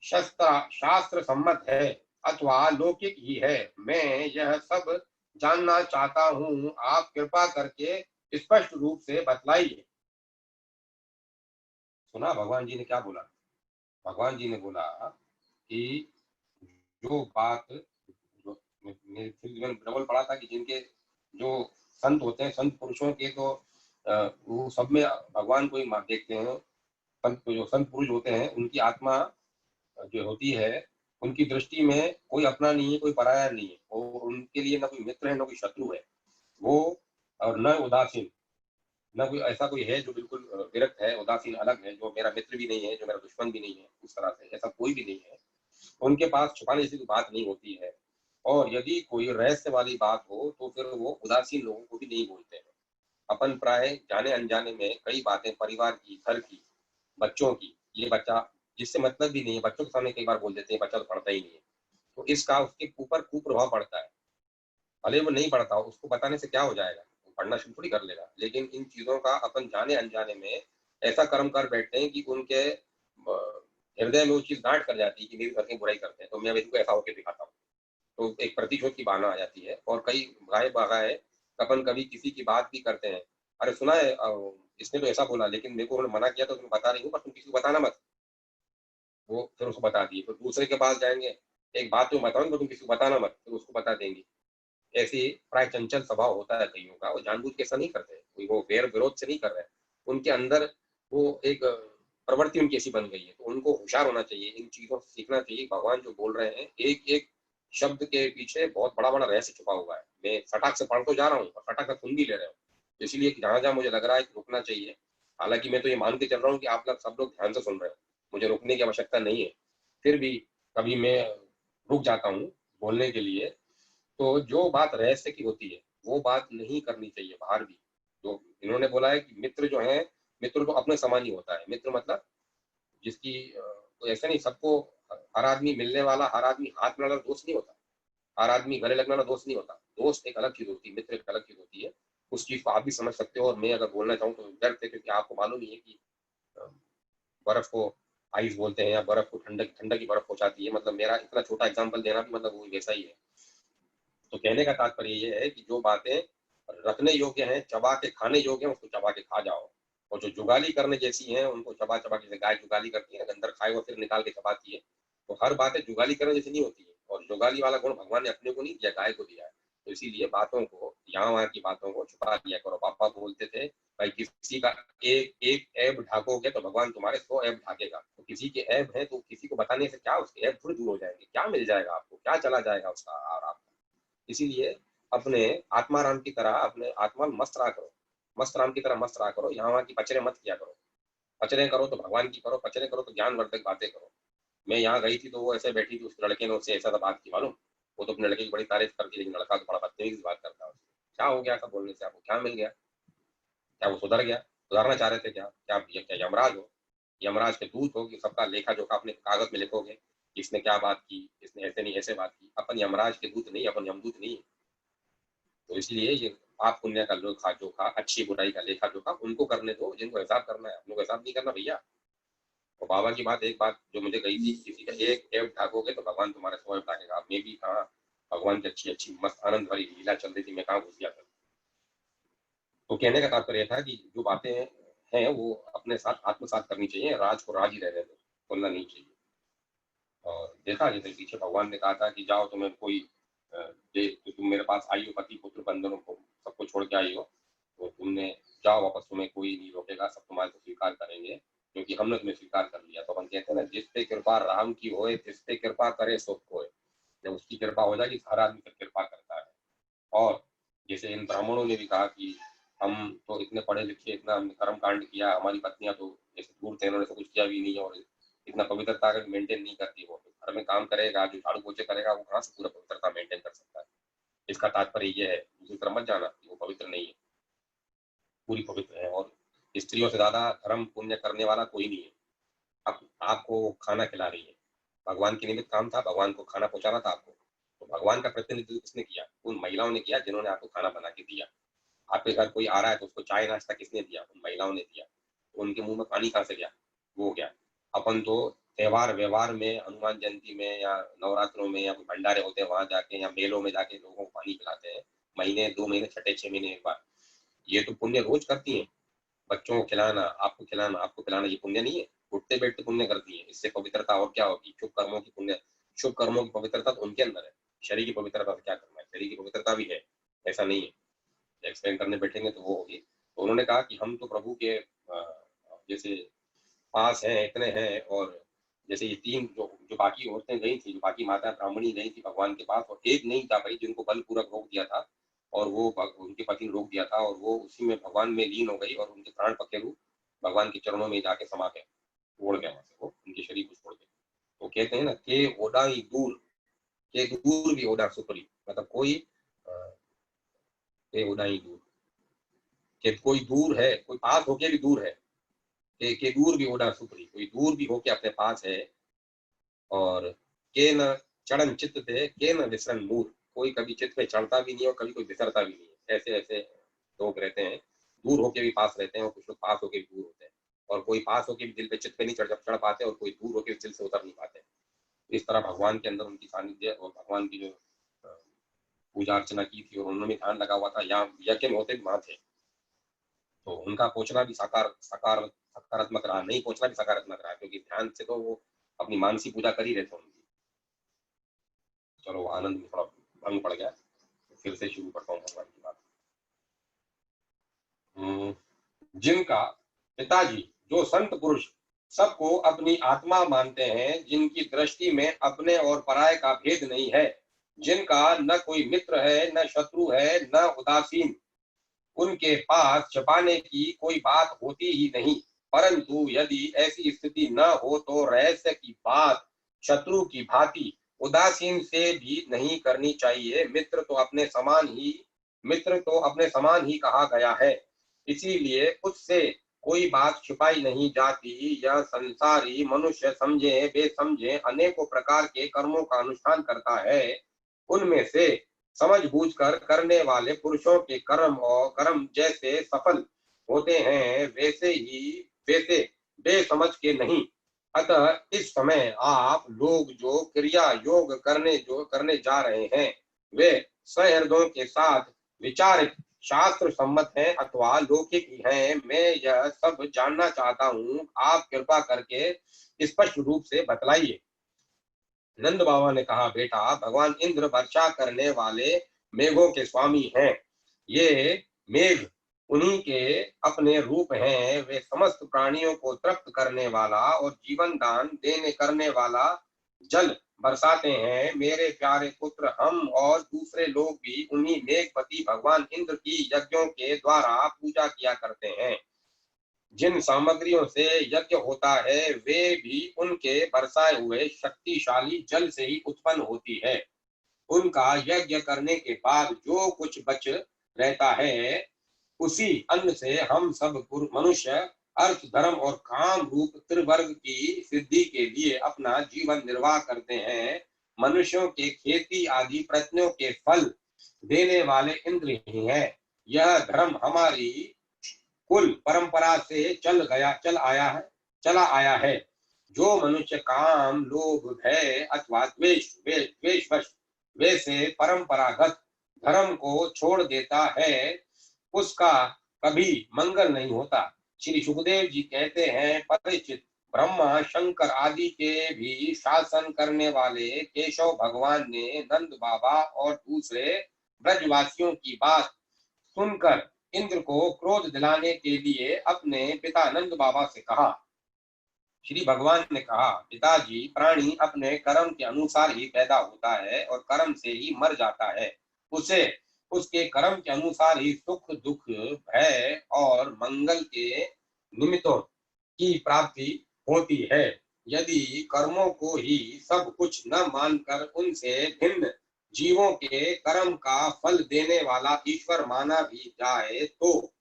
शास्त्र सम्मत है अथवा लौकिक ही है, मैं यह सब जानना चाहता हूँ। आप कृपा करके स्पष्ट रूप से बतलाइए। सुना भगवान जी ने क्या बोला? भगवान जी ने बोला कि जो बात जो मैंने डबल पढ़ा था कि जिनके जो संत होते हैं, संत पुरुषों के तो वो सब में भगवान को ही देखते हैं। जो संत पुरुष होते हैं उनकी आत्मा जो होती है, उनकी दृष्टि में कोई अपना नहीं है, कोई पराया नहीं है, और उनके लिए न कोई मित्र है न कोई शत्रु है, वो और न उदासीन, न कोई ऐसा कोई है जो बिल्कुल विरक्त है, उदासीन अलग है, जो मेरा मित्र भी नहीं है, जो मेरा दुश्मन भी नहीं है, उस तरह से ऐसा कोई भी नहीं है। उनके पास छुपाने जैसी कोई बात नहीं होती है। और यदि कोई रहस्य वाली बात हो तो फिर वो उदासीन लोगों को भी नहीं बोलते हैं। अपन प्राय जाने अनजाने में कई बातें परिवार की, घर की, बच्चों की, ये बच्चा जिससे मतलब भी नहीं है, बच्चों के सामने कई बार बोल देते हैं, बच्चा तो पढ़ता ही नहीं है, तो इसका उसके ऊपर कुप्रभाव पड़ता है। भले वो नहीं पढ़ता हो, उसको बताने से क्या हो जाएगा, वो पढ़ना शुरू थोड़ी कर लेगा। लेकिन इन चीजों का अपन जाने अनजाने में ऐसा कर्म कर बैठते हैं कि उनके हृदय में वो चीज गांठ कर जाती है कि मेरी घर की बुराई करते हैं तो मैं अब इनको ऐसा होकर दिखाता हूँ। तो एक प्रतिशोध की भावना आ जाती है। और कई गाय बगाए अपन कभी किसी की बात भी करते हैं, अरे सुना है इसने तो ऐसा बोला, लेकिन मेरे को उन्होंने मना किया तो तुम्हें बता रही हूँ, पर तुम किसी को बताना मत। वो फिर उसको बता दिए, फिर दूसरे के पास जाएंगे, एक बात तो बताऊंगी तो तुम किसी को बताना मत, फिर उसको बता देंगे। ऐसी प्राय चंचल स्वभाव होता है कईयों का, वो जानबूझ के ऐसा नहीं करते, कोई वो वैर विरोध से नहीं कर रहे, उनके अंदर वो एक प्रवृत्ति उनकी ऐसी बन गई है। तो उनको होशियार होना चाहिए, इन चीजों से सीखना चाहिए। भगवान जो बोल रहे हैं, एक एक शब्द के पीछे बहुत बड़ा बड़ा रहस्य छुपा हुआ है। मैं फटाक से पढ़ तो जा रहा हूँ और फटाक से सुन भी ले रहे हूँ, इसलिए जहां जहां मुझे लग रहा है कि रुकना चाहिए, हालांकि मैं तो ये मान के चल रहा हूँ कि आप लोग सब लोग ध्यान से सुन रहे हो, मुझे रुकने की आवश्यकता नहीं है, फिर भी कभी मैं रुक जाता हूँ बोलने के लिए। तो जो बात रहस्य की होती है वो बात नहीं करनी चाहिए बाहर भी। तो इन्होंने बोला है कि मित्र जो है, मित्र तो अपने समान ही होता है। मित्र मतलब जिसकी तो ऐसा नहीं सबको, हर आदमी मिलने वाला, हर आदमी हाथ मिलाना दोस्त नहीं होता, हर आदमी गले लगना दोस्त नहीं होता। दोस्त एक अलग चीज होती है, मित्र एक अलग चीज होती है। उस चीज को आप भी समझ सकते हो। और मैं अगर बोलना चाहूँ तो व्यर्थ है, क्योंकि आपको मालूम ही है कि बर्फ को आइस बोलते हैं, या बर्फ को ठंडक ठंडक की बर्फ पहुंचाती है। मतलब मेरा इतना छोटा एग्जाम्पल देना भी मतलब वो वैसा ही है। तो कहने का तात्पर्य ये है कि जो बातें रखने योग्य हैं, चबा के खाने योग्य हैं, उसको चबा के खा जाओ। और जो जुगाली करने जैसी हैं, उनको चबा चबा के, जैसे गाय जुगाली करती है ना, अंदर खाए वो फिर निकाल के चबाती है, तो हर बातें जुगाली करने जैसी नहीं होती है। और जुगाली वाला गुण भगवान ने अपने को नहीं दिया, गाय को दिया है। तो इसीलिए बातों को, यहाँ वहाँ की बातों को छुपा दिया करो। पापा बोलते थे भाई, किसी का एक एक ऐब ढाकोगे तो भगवान तुम्हारे 100 ऐब ढाकेगा। तो किसी के ऐब है तो किसी को बताने से क्या उसके ऐब थोड़ी दूर हो जाएंगे? क्या मिल जाएगा आपको? क्या चला जाएगा उसका और आपका? इसीलिए अपने आत्माराम की तरह अपने आत्मा में मस्त रहा करो, मस्त राम की तरह मस्त रहा करो। यहाँ वहाँ की पचरे मत किया करो। पचरे करो तो भगवान की करो, पचरे करो तो ज्ञानवर्धक बातें करो। मैं यहाँ गई थी तो वो ऐसे बैठी थी, उस लड़के ने उससे ऐसा था बात की, मालूम? वो तो अपने लड़के की बड़ी तारीफ करती, लेकिन लड़का तो बड़ा बदतमीजी से बात करता है। क्या हो गया? सब बोलने से आपको क्या मिल गया? क्या वो सुधर गया? सुधारना चाह रहे थे क्या? क्या क्या यमराज हो? यमराज के दूत हो कि सबका लेखा जोखा अपने कागज में लिखोगे, किसने क्या बात की, किसने ऐसे नहीं ऐसे बात की? अपन यमराज के दूत नहीं, अपन यमदूत नहीं है। तो इसलिए ये पाप पुण्य का लेखा जोखा, अच्छी बुराई का लेखा जोखा उनको करने दो जिनको हिसाब करना है, अपनों को हिसाब नहीं करना भैया। और बाबा की बात, एक बात जो मुझे कही थी, किसी का एक ऐब ढाकोगे तो भगवान तुम्हारे 100 ऐब ढाकेगा। मैं भी कहा, भगवान की अच्छी अच्छी मस्त आनंद भरी लीला चल रही थी, मैं कहाँ घुस गया था। तो कहने का तात्पर्य था कि जो बातें हैं वो अपने साथ आत्मसात करनी चाहिए, राज को राज ही रहने दो, बोलना नहीं चाहिए। और देखा, जैसे पीछे भगवान ने कहा था कि जाओ तुम्हें कोई तो तुम मेरे पास आई हो, पति पुत्र बंधनों को सबको छोड़ के आई हो, तो तुमने जाओ वापस, तुम्हें कोई नहीं रोकेगा, सब तुम्हारे को स्वीकार करेंगे, क्योंकि हमने तुम्हें स्वीकार कर लिया। तो अपन कहते हैं ना, जिस पे कृपा राम की होए, जिस पे कृपा करे सो कोय। जब उसकी कृपा हो जाएगी, हर आदमी पर कृपा करता है। और जैसे इन ब्राह्मणों ने भी कहा कि हम तो इतने पढ़े लिखे, इतना हमने कर्म कांड किया, हमारी पत्नियां तो जैसे दूर थे, उन्होंने तो कुछ किया भी नहीं, और इतना पवित्रता अगर मेंटेन नहीं करती, वो तो घर में काम करेगा, जो झाड़ू पोछे करेगा, वो कहाँ से पूरा पवित्रता मेंटेन कर सकता है? इसका तात्पर्य ये है, दूसरी तरफ मत जाना कि वो पवित्र नहीं है, पूरी पवित्र है। और स्त्रियों से ज्यादा धर्म पुण्य करने वाला कोई नहीं है। अब आपको खाना खिला रही है, भगवान के निमित्त काम था, भगवान को खाना पहुंचाना था आपको, तो भगवान का प्रतिनिधित्व किसने किया? उन महिलाओं ने किया जिन्होंने आपको खाना बना के दिया। आपके घर कोई आ रहा है तो उसको चाय नाश्ता किसने दिया? उन महिलाओं ने दिया। तो उनके मुंह में पानी कहाँ से गया? वो गया। अपन तो त्योहार व्यवहार में, हनुमान जयंती में या नवरात्रों में या कोई भंडारे होते हैं वहां जाके, या मेलों में जाके लोगों को पानी पिलाते हैं, महीने 2 महीने, छठे 6 महीने एक बार। ये तो पुण्य रोज करती है। बच्चों को खिलाना, आपको खिलाना, आपको पिलाना, ये पुण्य नहीं है? उठते बैठते पुण्य करती है। इससे पवित्रता और क्या होगी? शुभ कर्मों की पुण्य, शुभ कर्मों की पवित्रता तो उनके अंदर है। शरीर की पवित्रता से क्या करना है? शरीर की पवित्रता भी है, ऐसा नहीं है। एक्सप्लेन करने बैठेंगे तो वो होगी। तो उन्होंने कहा कि हम तो प्रभु के जैसे पास हैं, इतने हैं। और जैसे ये तीन जो बाकी औरतें गई थी, जो बाकी माता ब्राह्मणी गई थी भगवान के पास, और एक नहीं था भाई जिनको बलपूर्वक रोक दिया था, और वो उनके पति ने रोक दिया था, और वो उसी में भगवान में लीन हो गई, और उनके प्राण पखेरु भगवान के चरणों में जाके समा गए, उड़ गए वहां से, वो उनके शरीर को छोड़ के। तो कहते हैं ना, के ओडा ही दूर, के दूर भी ओडा सुपरी, मतलब कोई के ओडा ही दूर, कि कोई दूर है, कोई पास होके भी दूर है, के दूर भी ओडा सुपरी, कोई दूर भी होके अपने पास है। और के न चढ़न चित्त थे, के न विसरन मूर, कोई कभी चित्त में चढ़ता भी नहीं और कभी कोई विसरता भी नहीं है। ऐसे ऐसे लोग रहते हैं, दूर होके भी पास रहते हैं, और कुछ लोग पास होके भी दूर होते हैं। और कोई पास होके भी दिल पे चित्त पे नहीं चढ़ पाते, और कोई दूर होके भी दिल से उतर नहीं पाते। इस तरह भगवान के अंदर उनकी सानिध्य, और भगवान की जो पूजा अर्चना की थी, और उन्होंने ध्यान लगा हुआ था, यहाँ यज्ञ में होते भी वहां थे। तो उनका पहुंचना भी सकारात्मक रहा, नहीं पहुंचना भी सकारात्मक रहा, क्योंकि ध्यान से तो वो अपनी मानसिक पूजा कर ही रहे थे उनकी। चलो, आनंद में थोड़ा भंग पड़ गया, तो फिर से शुरू करता हूँ भगवान की बात। जिनका पिताजी, जो संत पुरुष सबको अपनी आत्मा मानते हैं, जिनकी दृष्टि में अपने और पराये का भेद नहीं है, जिनका न कोई मित्र है, न शत्रु है, न उदासीन, उनके पास छिपाने की कोई बात होती ही नहीं। परंतु यदि ऐसी स्थिति न हो तो रहस्य की बात शत्रु की भांति उदासीन से भी नहीं करनी चाहिए। मित्र तो अपने समान ही कहा गया है, इसीलिए उससे कोई बात छिपाई नहीं जाती। यह संसारी मनुष्य समझे बेसमझे अनेकों प्रकार के कर्मों का अनुष्ठान करता है, उनमें से समझ बूझकर करने वाले पुरुषों के कर्म जैसे सफल होते हैं, वैसे बेसमझ के नहीं। अतः इस समय आप लोग जो क्रिया योग करने जा रहे हैं, वे सहृदयों के साथ विचारित शास्त्र सम्मत हैं अथवा लौकिक ही हैं, मैं यह सब जानना चाहता हूँ। आप कृपा करके स्पष्ट रूप से बतलाइए। नंद बाबा ने कहा, बेटा, भगवान इंद्र वर्षा करने वाले मेघों के स्वामी हैं। ये मेघ उन्हीं के अपने रूप हैं। वे समस्त प्राणियों को तृप्त करने वाला और जीवन दान देने करने वाला जल बरसाते हैं। मेरे प्यारे पुत्र, हम और दूसरे लोग भी उन्हीं मेघपति भगवान इंद्र की यज्ञों के द्वारा पूजा किया करते हैं। जिन सामग्रियों से यज्ञ होता है, वे भी उनके बरसाए हुए शक्तिशाली जल से ही उत्पन्न होती है। उनका यज्ञ करने के बाद जो कुछ बच रहता है, उसी अन्न से हम सब मनुष्य अर्थ, धर्म और काम रूप त्रिवर्ग की सिद्धि के लिए अपना जीवन निर्वाह करते हैं। मनुष्यों के खेती आदि प्रयत्नों के फल देने वाले इंद्र ही हैं। यह धर्म हमारी कुल परंपरा से चला आया है। जो मनुष्य काम, लोभ, भय अथवा द्वेषवश वे से परंपरागत धर्म को छोड़ देता है, उसका कभी मंगल नहीं होता। श्री सुखदेव जी कहते हैं, परीक्षित, ब्रह्मा, शंकर आदि के भी शासन करने वाले केशव भगवान ने नंद बाबा और दूसरे ब्रजवासियों की बात सुनकर इंद्र को क्रोध दिलाने के लिए अपने पिता नंद बाबा से कहा। श्री भगवान ने कहा, पिताजी, प्राणी अपने कर्म के अनुसार ही पैदा होता है और कर्म से ही मर जाता है। उसे उसके कर्म के अनुसार ही सुख, दुख, भय और मंगल के निमित्तों की प्राप्ति होती है। यदि कर्मों को ही सब कुछ न मानकर उनसे भिन्न जीवों के कर्म का फल देने वाला ईश्वर माना भी जाए, तो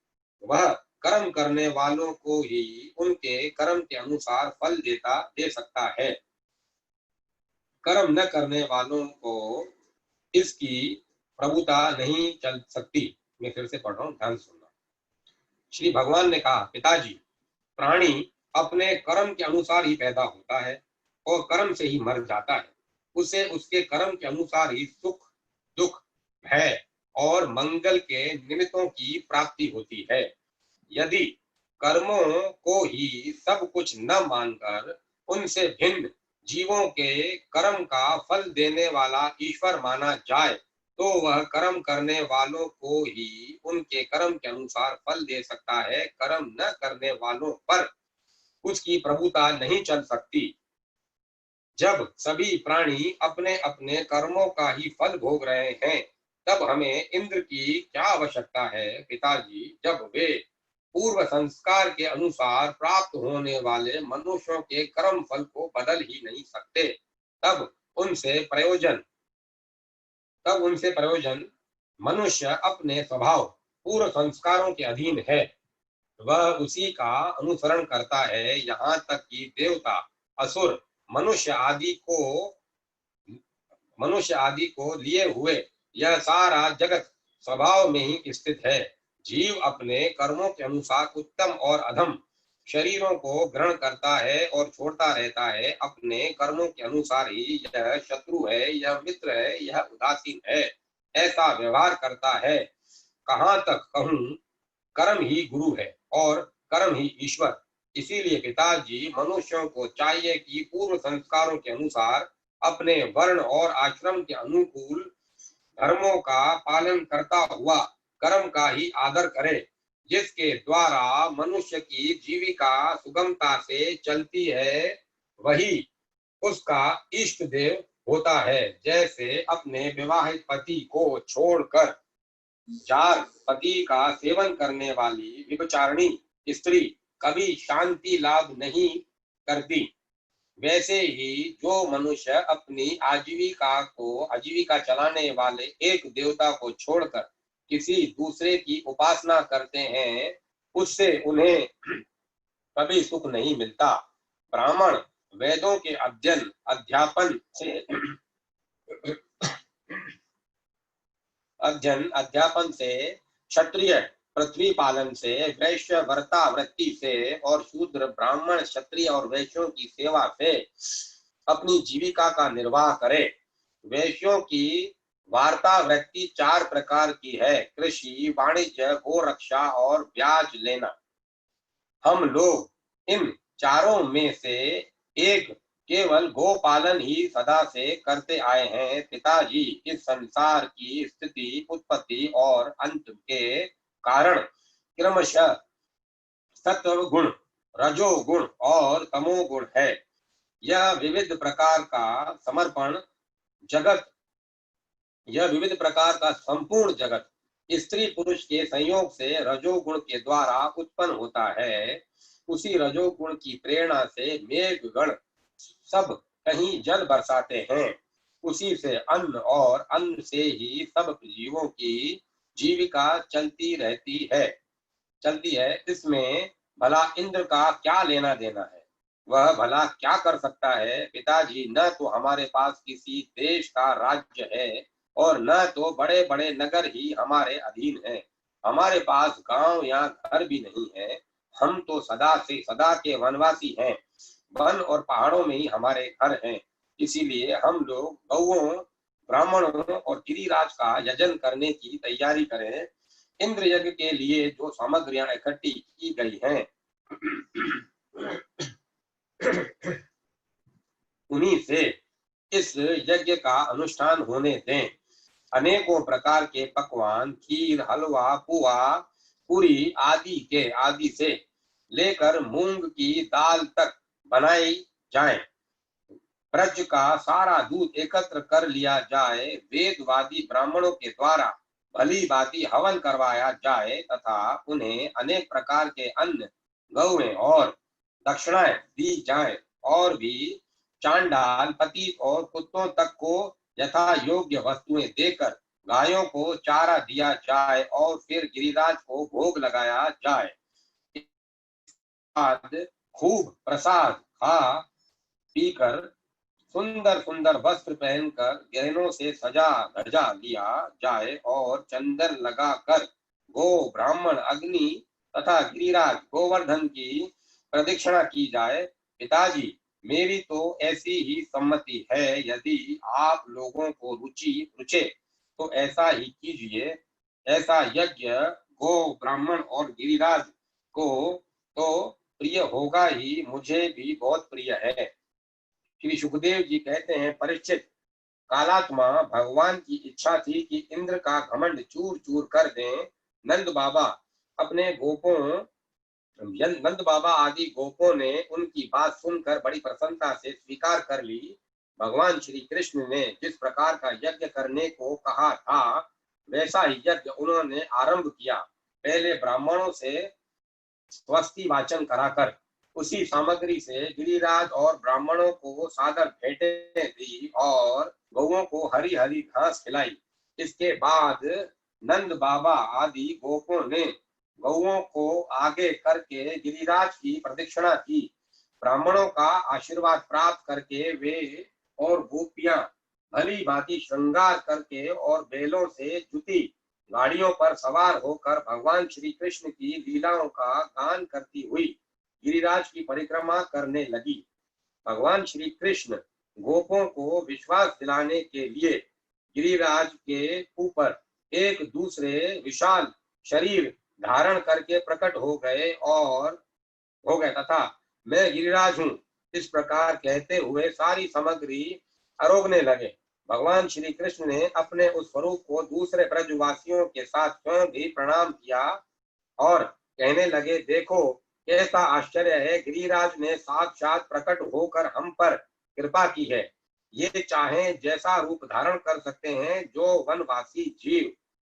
वह कर्म करने वालों को ही उनके कर्म के अनुसार फल दे सकता है। कर्म न करने वालों को इसकी प्रभुता नहीं चल सकती। मैं फिर से पढ़ रहा हूँ, ध्यान सुनना। श्री भगवान ने कहा, पिताजी, प्राणी अपने कर्म के अनुसार ही पैदा होता है और कर्म से ही मर जाता है। उसे उसके कर्म के अनुसार ही सुख, दुख, भय और मंगल के निमित्तों की प्राप्ति होती है। यदि कर्मों को ही सब कुछ न मानकर उनसे भिन्न जीवों के कर्म का फल देने वाला ईश्वर माना जाए, तो वह कर्म करने वालों को ही उनके कर्म के अनुसार फल दे सकता है। कर्म न करने वालों पर उसकी प्रभुता नहीं चल सकती। जब सभी प्राणी अपने अपने कर्मों का ही फल भोग रहे हैं, तब हमें इंद्र की क्या आवश्यकता है, पिताजी? जब वे पूर्व संस्कार के अनुसार प्राप्त होने वाले मनुष्यों के कर्म फल को बदल ही नहीं सकते, तब उनसे प्रयोजन मनुष्य अपने स्वभाव पूर्व संस्कारों के अधीन है। वह उसी का अनुसरण करता है। यहाँ तक कि देवता, असुर, मनुष्य आदि को लिए हुए यह सारा जगत स्वभाव में ही स्थित है। जीव अपने कर्मों के अनुसार उत्तम और अधम शरीरों को ग्रहण करता है और छोड़ता रहता है। अपने कर्मों के अनुसार ही यह शत्रु है, यह मित्र है, यह उदासीन है, ऐसा व्यवहार करता है। कहाँ तक कहूँ, कर्म ही गुरु है और कर्म ही ईश्वर। इसीलिए पिताजी, मनुष्यों को चाहिए कि पूर्व संस्कारों के अनुसार अपने वर्ण और आश्रम के अनुकूल धर्मों का पालन करता हुआ कर्म का ही आदर करे, जिसके द्वारा मनुष्य की जीविका सुगमता से चलती है। वही उसका इष्ट देव होता है। जैसे अपने विवाहित पति को छोड़कर जार पति का सेवन करने वाली विभचारिणी स्त्री कभी शांति लाभ नहीं करती, वैसे ही जो मनुष्य अपनी आजीविका चलाने वाले एक देवता को छोड़कर किसी दूसरे की उपासना करते हैं, उससे उन्हें कभी सुख नहीं मिलता। ब्राह्मण वेदों के अध्ययन अध्यापन से अध्ययन अध्यापन से, क्षत्रिय पृथ्वी पालन से, वैश्य वर्ता वृत्ति से और शूद्र ब्राह्मण क्षत्रिय और वैश्यों की सेवा से अपनी जीविका का निर्वाह करे। वैश्यों की वार्ता वृत्ति 4 प्रकार की है: कृषि, वाणिज्य, गोरक्षा और ब्याज लेना। हम लोग इन चारों में से एक केवल गोपालन ही सदा से करते आए हैं। पिताजी, इस संसार की स्थिति, उत्पत्ति और अंत के कारण क्रमशः सत्व गुण, रजोगुण और तमोगुण है। यह विविध प्रकार का समर्पण जगत यह विविध प्रकार का संपूर्ण जगत स्त्री पुरुष के संयोग से रजोगुण के द्वारा उत्पन्न होता है। उसी रजोगुण की प्रेरणा से मेघगण सब कहीं जल बरसाते हैं। उसी से अन्न और अन्न से ही सब जीवों की जीविका चलती है। इसमें भला इंद्र का क्या लेना देना है? वह भला क्या कर सकता है? पिताजी, न तो हमारे पास किसी देश का राज्य है और न तो बड़े बड़े नगर ही हमारे अधीन हैं। हमारे पास गांव या घर भी नहीं है। हम तो सदा के वनवासी हैं। वन और पहाड़ों में ही हमारे घर हैं। इसीलिए हम लोग गौओं, ब्राह्मणों और गिरिराज का यजन करने की तैयारी करें। इंद्र यज्ञ के लिए जो सामग्रियां इकट्ठी की गई हैं उन्हीं से इस यज्ञ का अनुष्ठान होने दें। अनेकों प्रकार के पकवान, खीर, हलवा, पुआ, पूरी आदि से लेकर मूंग की दाल तक बनाई जाए। ब्रज का सारा दूध एकत्र कर लिया जाए। वेदवादी ब्राह्मणों के द्वारा भली भांति हवन करवाया जाए तथा उन्हें अनेक प्रकार के अन्न, गौएं और दक्षिणाएं दी जाए। और भी चांडाल, पतित और कुत्तों तक को यथा योग्य वस्तुएं देकर गायों को चारा दिया जाए और फिर गिरिराज को भोग लगाया जाए। बाद खूब प्रसाद खा पीकर सुंदर सुंदर वस्त्र पहनकर गहनों से सजा धजा लिया जाए और चंदन लगाकर गो, ब्राह्मण, अग्नि तथा गिरिराज गोवर्धन की प्रदक्षिणा की जाए। पिताजी, मेरी तो ऐसी ही सम्मति है। यदि आप लोगों को रुचे तो ऐसा ही कीजिए। ऐसा यज्ञ गो, ब्राह्मण और गिरिराज को तो प्रिय होगा ही, मुझे भी बहुत प्रिय है। श्री सुखदेव जी कहते हैं, परीक्षित, कालात्मा भगवान की इच्छा थी कि इंद्र का घमंड चूर चूर कर दें। नंद बाबा आदि गोपों ने उनकी बात सुनकर बड़ी प्रसन्नता से स्वीकार कर ली। भगवान श्री कृष्ण ने जिस प्रकार का यज्ञ करने को कहा था वैसा ही यज्ञ उन्होंने आरंभ किया। पहले ब्राह्मणों से स्वस्ति वाचन कराकर उसी सामग्री से गिरिराज और ब्राह्मणों को सादर भेंटें दी और गौओं को हरी हरी घास खिलाई। इसके बाद नंद बाबा आदि गोपों ने गौओं को आगे करके गिरिराज की प्रदक्षिणा की। ब्राह्मणों का आशीर्वाद प्राप्त करके वे और गोपियां भली भांति श्रृंगार करके और बैलों से जुती गाड़ियों पर सवार होकर भगवान श्री कृष्ण की लीलाओं का गान करती हुई गिरिराज की परिक्रमा करने लगी। भगवान श्री कृष्ण गोपों को विश्वास दिलाने के लिए गिरिराज के ऊपर एक दूसरे विशाल शरीर धारण करके प्रकट हो गए तथा मैं गिरिराज हूँ इस प्रकार कहते हुए सारी सामग्री आरोगने लगे। भगवान श्री कृष्ण ने अपने उस स्वरूप को दूसरे ब्रजवासियों के साथ स्वयं भी प्रणाम किया और कहने लगे, देखो कैसा आश्चर्य है, गिरिराज ने साक्षात प्रकट होकर हम पर कृपा की है। ये चाहे जैसा रूप धारण कर सकते हैं। जो वनवासी जीव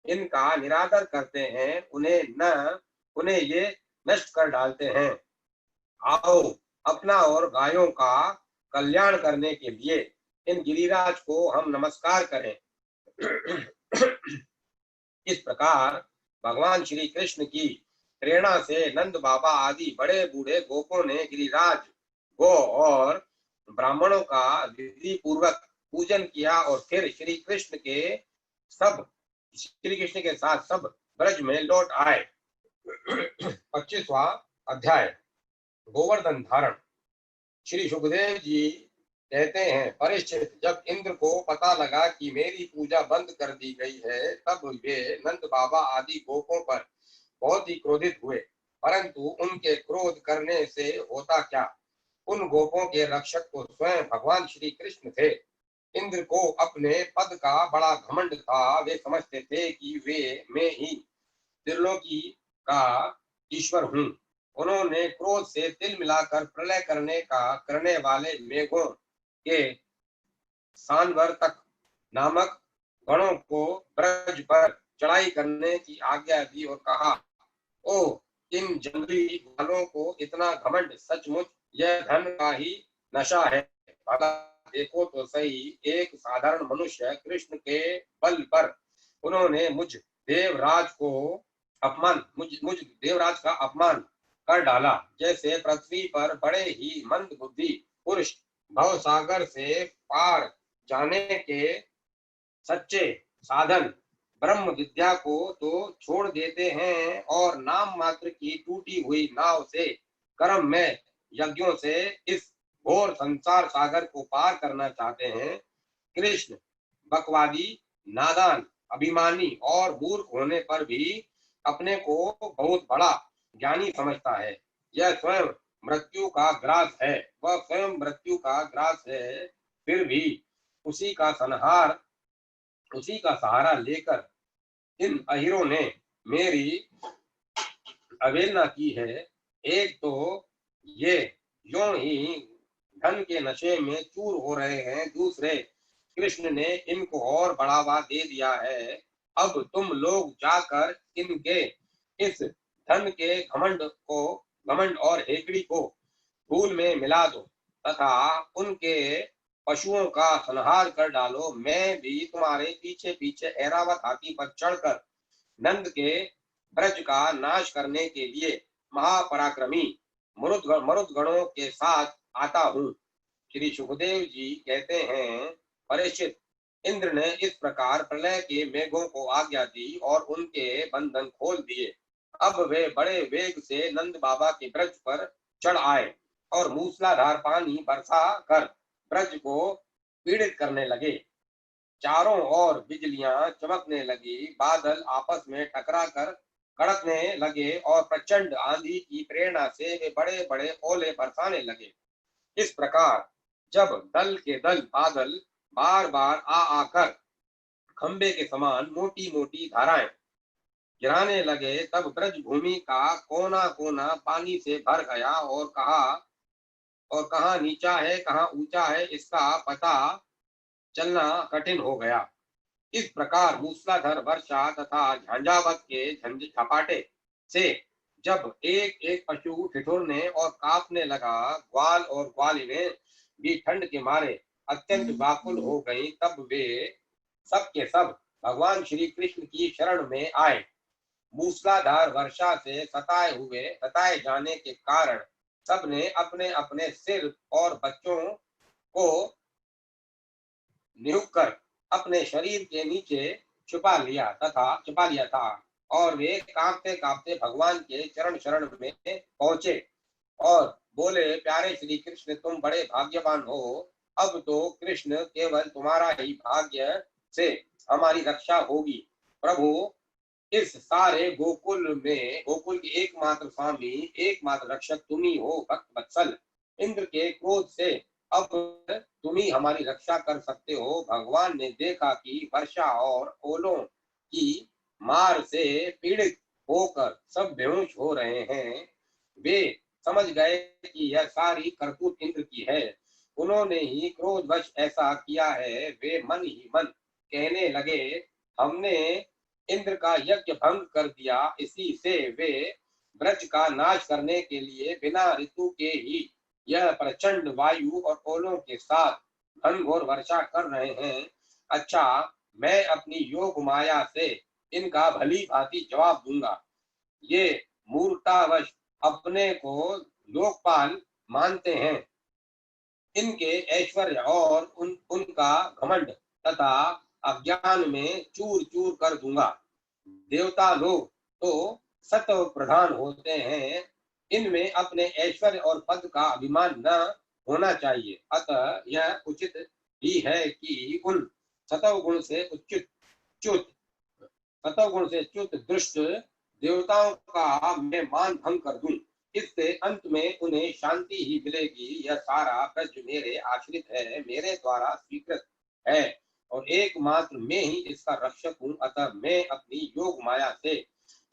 इनका निरादर करते हैं उन्हें ये नष्ट कर डालते हैं। आओ अपना और गायों का कल्याण करने के लिए इन गिरिराज को हम नमस्कार करें। इस प्रकार भगवान श्री कृष्ण की प्रेरणा से नंद बाबा आदि बड़े बूढ़े गोपों ने गिरिराज, गो और ब्राह्मणों का विधि पूर्वक पूजन किया और फिर श्री कृष्ण के सब श्री कृष्ण के साथ सब ब्रज में लौट आए। 25वां अध्याय, गोवर्धन धारण। श्री सुखदेव जी कहते हैं, परीक्षित, जब इंद्र को पता लगा कि मेरी पूजा बंद कर दी गई है, तब वे नंद बाबा आदि गोपों पर बहुत ही क्रोधित हुए, परंतु उनके क्रोध करने से होता क्या? उन गोपों के रक्षक तो स्वयं भगवान श्री कृष्ण थे। इंद्र को अपने पद का बड़ा घमंड था। वे समझते थे कि वे मैं ही त्रिलोकी का ईश्वर हूँ। उन्होंने क्रोध से तिल मिलाकर प्रलय करने वाले मेघों के सांवर्तक नामक गणों को ब्रज पर चढ़ाई करने की आज्ञा दी और कहा, ओ इन जंगली वालों को इतना घमंड, सचमुच यह धन का ही नशा है। भला देखो तो सही, एक साधारण मनुष्य कृष्ण के बल पर उन्होंने मुझ देवराज का अपमान कर डाला। जैसे पृथ्वी पर बड़े ही मंद बुद्धि पुरुष भव सागर से पार जाने के सच्चे साधन ब्रह्म विद्या को तो छोड़ देते हैं और नाम मात्र की टूटी हुई नाव से कर्म में यज्ञों से इस घोर संसार सागर को पार करना चाहते हैं। कृष्ण बकवादी, नादान, अभिमानी और मूर्ख होने पर भी अपने को बहुत बड़ा ज्ञानी समझता है। यह स्वयं मृत्यु का ग्रास है, वह स्वयं मृत्यु का ग्रास है, फिर भी उसी का सहारा लेकर इन अहिरों ने मेरी अवहेलना की है। एक तो ये यूं ही धन के नशे में चूर हो रहे हैं, दूसरे कृष्ण ने इनको और बढ़ावा दे दिया है। अब तुम लोग जाकर इनके इस धन के घमंड और हेकड़ी को धूल में मिला दो तथा उनके पशुओं का संहार कर डालो। मैं भी तुम्हारे पीछे पीछे ऐरावत हाथी पर चढ़कर नंद के ब्रज का नाश करने के लिए महापराक्रमी मरुद गणों के साथ आता हूँ। श्री सुखदेव जी कहते हैं, परीक्षित, इंद्र ने इस प्रकार प्रलय के मेघों को आज्ञा दी और उनके बंधन खोल दिए। अब वे बड़े वेग से नंद बाबा के ब्रज पर चढ़ आए और मूसलाधार पानी बरसा कर ब्रज को पीड़ित करने लगे। चारों ओर बिजलियां चमकने लगी, बादल आपस में टकरा कर कड़कने लगे और प्रचंड आंधी की प्रेरणा से वे बड़े बड़े ओले बरसाने लगे। इस प्रकार जब दल के दल बादल बार बार आकर खंबे के समान मोटी मोटी धाराएं गिराने लगे, तब ब्रज भूमि का कोना कोना पानी से भर गया और कहाँ नीचा है कहाँ ऊंचा है इसका पता चलना कठिन हो गया। इस प्रकार मूसलाधार वर्षा तथा झंझावात के झपाटे से जब एक एक पशु ठिठुरने और कांपने लगा, ग्वाल और ग्वालिनें भी ठंड के मारे अत्यंत व्याकुल हो गई, तब वे सब के सब भगवान श्री कृष्ण की शरण में आए। मूसलाधार वर्षा से सताए जाने के कारण सबने अपने अपने सिर और बच्चों को निहुक कर अपने शरीर के नीचे छुपा लिया था और वे कांपते कांपते भगवान के चरण शरण में पहुंचे और बोले, प्यारे श्री कृष्ण, तुम बड़े भाग्यवान हो। अब तो कृष्ण केवल तुम्हारा ही भाग्य से हमारी रक्षा होगी। प्रभु, इस सारे गोकुल के एकमात्र स्वामी, एकमात्र रक्षक तुम ही हो। भक्त वत्सल, इंद्र के क्रोध से अब तुम ही हमारी रक्षा कर सकते हो। भगवान ने देखा कि वर्षा और ओलों की मार से पीड़ित होकर सब बेहोश हो रहे हैं। वे समझ गए कि यह सारी करतूत इंद्र की है, उन्होंने ही क्रोधवश ऐसा किया है। वे मन ही मन कहने लगे, हमने इंद्र का यज्ञ भंग कर दिया, इसी से वे ब्रज का नाश करने के लिए बिना ऋतु के ही यह प्रचंड वायु और ओलों के साथ घनघोर वर्षा कर रहे हैं। अच्छा, मैं अपनी योग माया से इनका भली भांति जवाब दूंगा। ये मूर्तावश अपने को लोकपाल मानते हैं। इनके ऐश्वर्य और उनका घमंड तथा अज्ञान में चूर चूर कर दूंगा। देवता लोग तो सत्व प्रधान होते हैं, इनमें अपने ऐश्वर्य और पद का अभिमान न होना चाहिए। अतः यह उचित ही है कि उन सतव गुण से च्युत सतव गुण से च्युत दुष्ट देवताओं का मैं मान भंग कर दूं। इससे अंत में उन्हें शांति ही मिलेगी। यह सारा ब्रज मेरे आश्रित है, मेरे द्वारा स्वीकृत है और एकमात्र मैं ही इसका रक्षक हूँ। अतः मैं अपनी योग माया से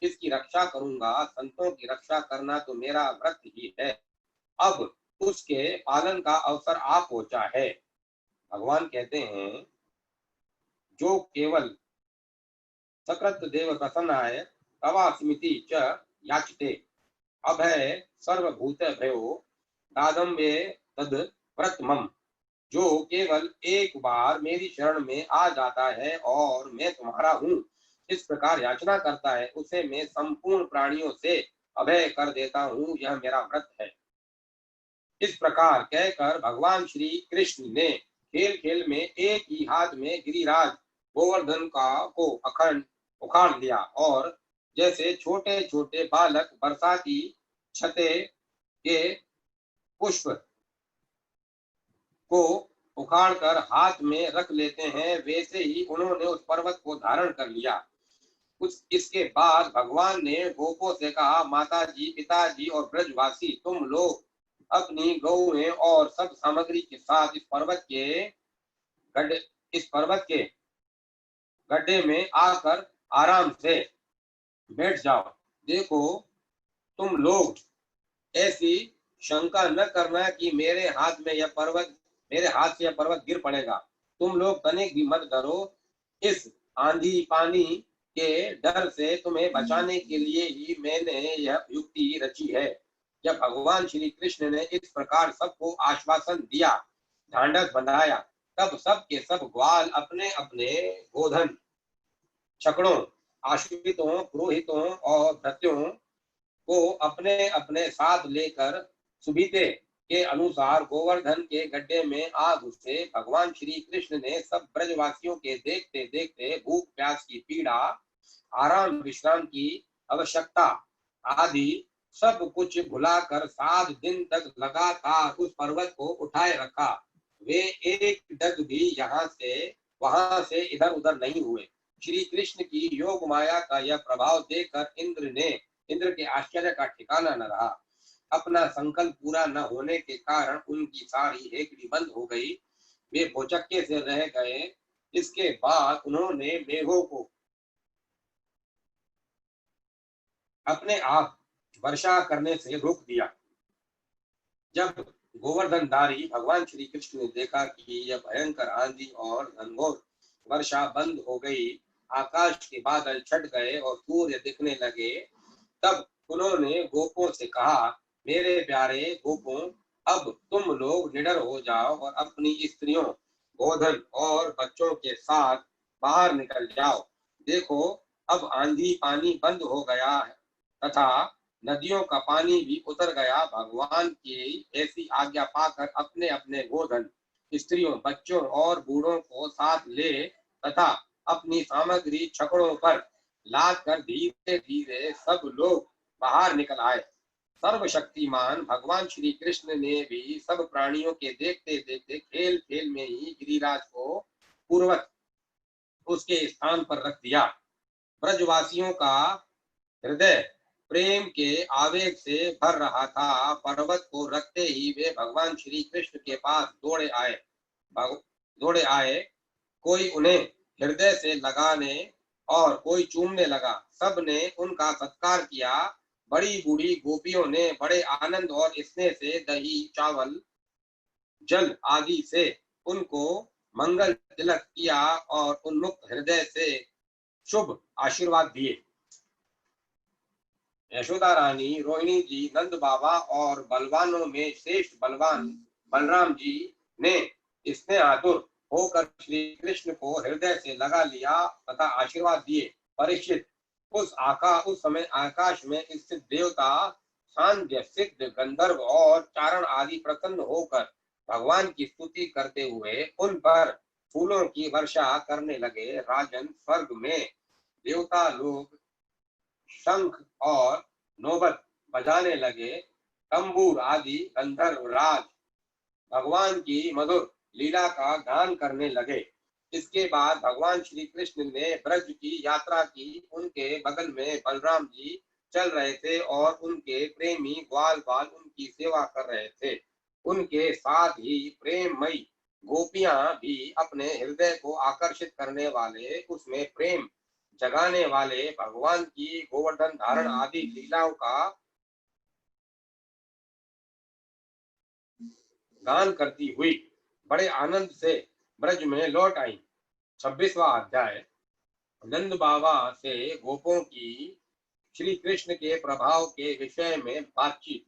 इसकी रक्षा करूंगा। संतों की रक्षा करना तो मेरा व्रत ही है। अब उसके पालन का अवसर आ पहुंचा है। भगवान कहते हैं, जो केवल सकृत देव प्रसन्नाय तवा स्मृति च याचते अभय सर्वभूत भयो दादम्बे तद व्रत मम। जो केवल एक बार मेरी शरण में आ जाता है और मैं तुम्हारा हूँ इस प्रकार याचना करता है, उसे मैं संपूर्ण प्राणियों से अभय कर देता हूँ। यह मेरा व्रत है। इस प्रकार कहकर भगवान श्री कृष्ण ने खेल खेल में एक ही हाथ में गिरिराज गोवर्धन का को अखंड उखाड़ लिया और जैसे छोटे छोटे बालक बरसाती छते के पुष्प को उखाड़कर हाथ में रख लेते हैं, वैसे ही उन्होंने उस पर्वत को धारण कर लिया। कुछ इसके बाद भगवान ने गोपों से कहा, माताजी, पिताजी और ब्रजवासी, तुम लोग अपनी गौएं और सब सामग्री के साथ गड्ढे इस पर्वत के गड्ढे में आकर आराम से बैठ जाओ। देखो, तुम लोग ऐसी शंका न करना कि मेरे हाथ से यह पर्वत गिर पड़ेगा। तुम लोग तनिक भी मत डरो। इस आंधी पानी के डर से तुम्हें बचाने के लिए ही मैंने यह युक्ति रची है। जब भगवान श्री कृष्ण ने इस प्रकार सबको आश्वासन दिया, ढांढस बंधाया, तब सब के सब ग्वाल अपने अपने गोधन, छकड़ों, आश्रितों, पुरोहितों और भृत्यों को अपने अपने साथ लेकर सुबीते के अनुसार गोवर्धन के गड्ढे में आ घुसे। भगवान श्री कृष्ण ने सब ब्रजवासियों के देखते देखते भूख प्यास की पीड़ा, आराम विश्राम की आवश्यकता आदि सब कुछ भुलाकर 7 दिन तक लगातार उस पर्वत को उठाए रखा। वे एक डग भी यहाँ से वहां से इधर उधर नहीं हुए। श्री कृष्ण की योग माया का यह प्रभाव देखकर इंद्र के आश्चर्य का ठिकाना न रहा। अपना संकल्प पूरा न होने के कारण उनकी सारी हेकड़ी बंद हो गई। वे भौचक्के से रह गए। इसके बाद उन्होंने मेघों को अपने आप वर्षा करने से रोक दिया। जब गोवर्धनधारी भगवान श्री कृष्ण ने देखा कि यह भयंकर आंधी और घनघोर वर्षा बंद हो गई, आकाश के बादल छट गए और सूर्य दिखने लगे, तब उन्होंने गोपों से कहा, मेरे प्यारे गोपों, अब तुम लोग निडर हो जाओ और अपनी स्त्रियों, गोधन और बच्चों के साथ बाहर निकल जाओ। देखो, अब आंधी पानी बंद हो गया है तथा नदियों का पानी भी उतर गया। भगवान की ऐसी आज्ञा पाकर अपने अपने गोधन, स्त्रियों, बच्चों और बूढ़ों को साथ ले तथा अपनी सामग्री छकड़ों पर लाद कर धीरे धीरे सब लोग बाहर निकल आए। सर्वशक्तिमान भगवान श्री कृष्ण ने भी सब प्राणियों के देखते देखते खेल खेल में ही गिरिराज को पूर्वत उसके स्थान पर रख दिया। ब्रजवासियों का हृदय प्रेम के आवेग से भर रहा था। पर्वत को रखते ही वे भगवान श्री कृष्ण के पास दौड़े आए। कोई उन्हें हृदय से लगाने और कोई चूमने लगा। सब ने उनका सत्कार किया। बड़ी बूढ़ी गोपियों ने बड़े आनंद और स्नेह से दही, चावल, जल आदि से उनको मंगल तिलक किया और उन्मुक्त हृदय से शुभ आशीर्वाद दिए। यशोदा रानी, रोहिणी जी, नंद बाबा और बलवानों में श्रेष्ठ बलवान बलराम जी ने स्नेह आतुर होकर श्री कृष्ण को हृदय से लगा लिया तथा आशीर्वाद दिए। परीक्षित, उस समय आकाश में स्थित देवता, सांध्य, सिद्ध, गंधर्व और चारण आदि प्रसन्न होकर भगवान की स्तुति करते हुए उन पर फूलों की वर्षा करने लगे। राजन, स्वर्ग में देवता लोग शंख और नौबत बजाने लगे। तंबूर आदि गंधर्व राज भगवान की मधुर लीला का गान करने लगे। इसके बाद भगवान श्री कृष्ण ने ब्रज की यात्रा की। उनके बगल में बलराम जी चल रहे थे और उनके प्रेमी ग्वाल बाल उनकी सेवा कर रहे थे। उनके साथ ही प्रेममयी गोपियां भी अपने हृदय को आकर्षित करने वाले, उसमें प्रेम जगाने वाले भगवान की गोवर्धन धारण आदि लीलाओं का गान करती हुई बड़े आनंद से ब्रज में लौट आई। 26वां अध्याय। नंद बाबा से गोपों की श्री कृष्ण के प्रभाव के विषय में बातचीत।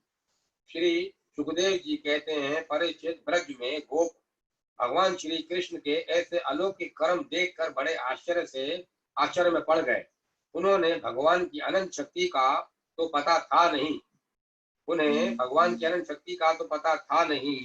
श्री सुखदेव जी कहते हैं, परीक्षित, ब्रज में गोप भगवान श्री कृष्ण के ऐसे अलौकिक कर्म देखकर बड़े आश्चर्य में पड़ गए। उन्होंने भगवान की अनंत शक्ति का तो पता था नहीं उन्हें भगवान की अनंत शक्ति का तो पता था नहीं।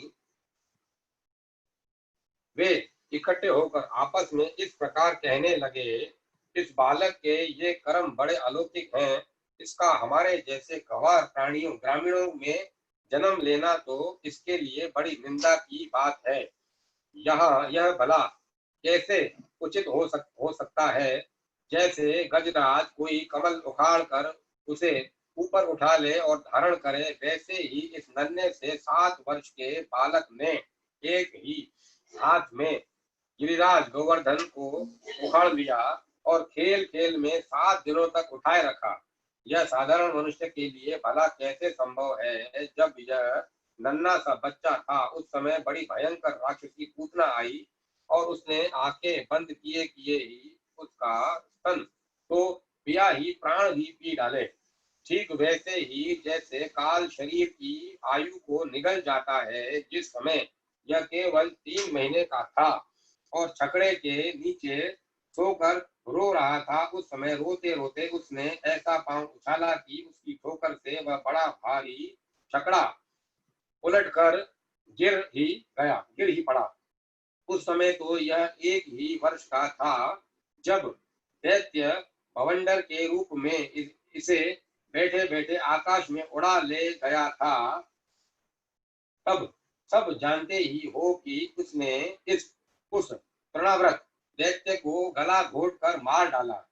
वे इकट्ठे होकर आपस में इस प्रकार कहने लगे, इस बालक के ये कर्म बड़े अलौकिक हैं। इसका हमारे जैसे गंवार प्राणियों ग्रामीणों में जन्म लेना तो इसके लिए बड़ी निंदा की बात है। यहाँ यह भला कैसे उचित हो सकता है, जैसे गजराज कोई कमल उखाड़ कर उसे ऊपर उठा ले और धारण करे, वैसे ही इस नन्हे से 7 वर्ष के बालक ने एक ही हाथ में गिरिराज गोवर्धन को उखाड़ लिया और खेल खेल में 7 दिनों तक उठाए रखा। यह साधारण मनुष्य के लिए भला कैसे संभव है। जब यह नन्हा सा बच्चा था, उस समय बड़ी भयंकर राक्षसी पूतना आई और उसने आंखें बंद किए किए ही उसका स्तन तो पिया ही प्राण भी पी डाले। ठीक वैसे ही जैसे काल शरीर की आयु को निगल जाता है। जिस समय यह केवल 3 महीने का था और छकड़े के नीचे सोकर रो रहा था, उस समय रोते रोते उसने ऐसा पांव उछाला कि उसकी ठोकर से वह बड़ा भारी छकड़ा उलटकर गिर ही पड़ा। उस समय तो यह 1 ही वर्ष का था। जब दैत्य भवंडर के रूप में इसे बैठे बैठे आकाश में उड़ा ले गया था, तब सब जानते ही हो कि उसने उस तृणाव्रत दैत्य को गला घोट कर मार डाला।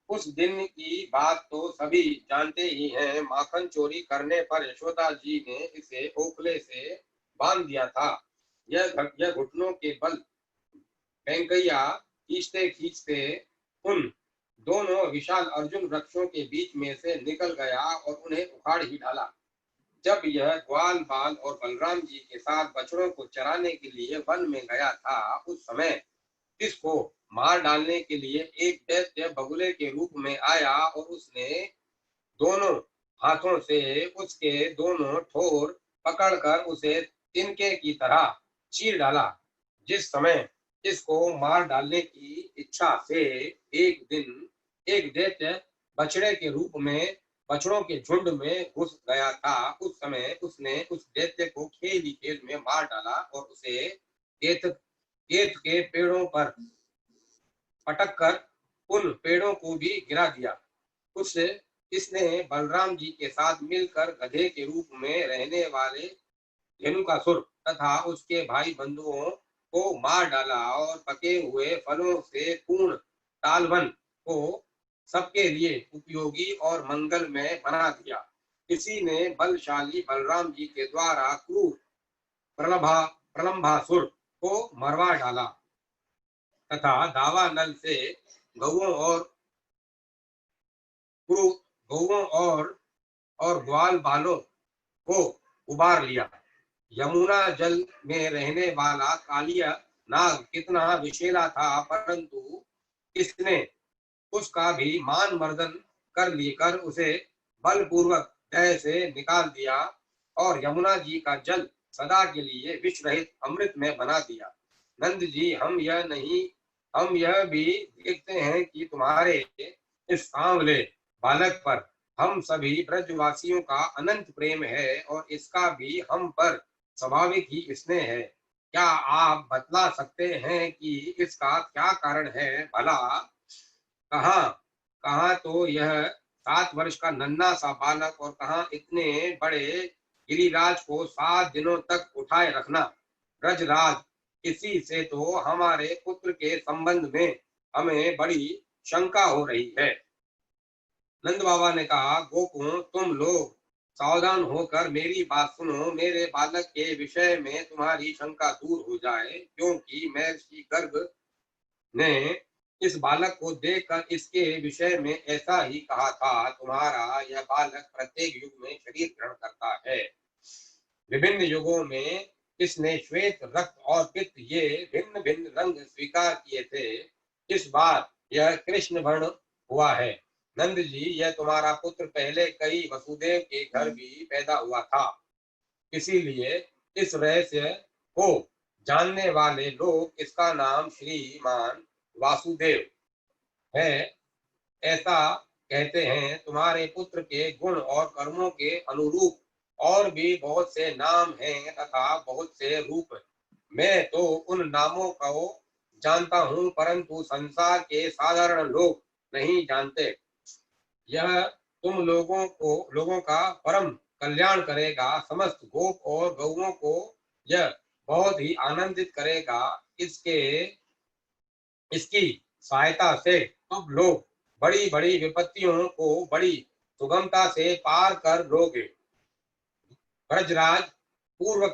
उस दिन की बात तो सभी जानते ही हैं। माखन चोरी करने पर यशोदा जी ने इसे ओखले से बांध दिया था। यह घुटनों के बल वेंकैया खींचते खींचते उन दोनों विशाल अर्जुन वृक्षों के बीच में से निकल गया और उन्हें उखाड़ ही डाला। जब यह ग्वाल बाल और बलराम जी के साथ बछड़ों को चराने के लिए वन में गया था, उस समय इसको मार डालने के लिए एक दैत्य बगुले के रूप में आया और उसने दोनों हाथों से उसके दोनों ठोर पकड़कर उसे तिनके की तरह चीर डाला। जिस समय इसको मार डालने की इच्छा से एक दिन एक दैत्य बछड़े के रूप में बछड़ों के झुंड में घुस गया था, उस समय उसने उस दैत्य को खेल ही खेल में मार डाला और उसे केत के पेड़ों पर पटक कर उन पेड़ों को भी गिरा दिया। इसने बलराम जी के साथ मिलकर गधे के रूप में रहने वाले धेनुकासुर तथा उसके भाई बंधुओं को मार डाला और पके हुए फलों से पूर्ण तालवन को सबके लिए उपयोगी और मंगलमय बना दिया। किसी ने बलशाली बलराम जी के द्वारा क्रूर प्रलंभासुर को मरवा डाला तथा दावा नल से गौओं और ग्वाल बालों को उबार लिया। यमुना जल में रहने वाला कालिया नाग कितना विषैला था, परंतु इसने उसका भी मान मर्दन कर उसे बलपूर्वक दह से निकाल दिया और यमुना जी का जल सदा के लिए विष रहित अमृत में बना दिया। नंद जी, हम यह भी देखते हैं कि तुम्हारे इस सांवले बालक पर हम सभी ब्रजवासियों का अनंत प्रेम है और इसका भी हम पर स्वाभाविक ही स्नेह है। क्या आप बतला सकते हैं कि इसका क्या कारण है भला? कहाँ कहाँ तो यह 7 वर्ष का नन्हा सा बालक और कहाँ इतने बड़े गिरिराज को 7 दिनों तक उठाए रखना। ब्रजराज, इसी से तो हमारे पुत्र के संबंध में हमें बड़ी शंका हो रही है। नंद बाबा ने कहा, गोपों, तुम लोग सावधान होकर मेरी बात सुनो। मेरे बालक के विषय में तुम्हारी शंका दूर हो जाए, क्योंकि महर्षि गर्ग ने इस बालक को देखकर इसके विषय में ऐसा ही कहा था। तुम्हारा यह बालक प्रत्येक युग में शरीर ग्रहण करता है। विभिन्न युगों में इसने श्वेत, रक्त और पित्त ये भिन्न भिन्न रंग स्वीकार किए थे। इस बार यह कृष्ण वर्ण हुआ है। नंद जी, यह तुम्हारा पुत्र पहले कई वसुदेव के घर भी पैदा हुआ था। इसीलिए इस रहस्य को जानने वाले लोग इसका नाम श्रीमान वासुदेव है ऐसा कहते हैं। तुम्हारे पुत्र के गुण और कर्मों के अनुरूप और भी बहुत से नाम हैं तथा बहुत से रूप। मैं तो उन नामों को जानता हूँ, परंतु संसार के साधारण लोग नहीं जानते। यह तुम लोगों का परम कल्याण करेगा। समस्त गोप और गौओं को यह बहुत ही आनंदित करेगा। इसकी सहायता से तुम लोग बड़ी बड़ी विपत्तियों को बड़ी सुगमता से पार कर लोगे। ब्रजराज, पूर्व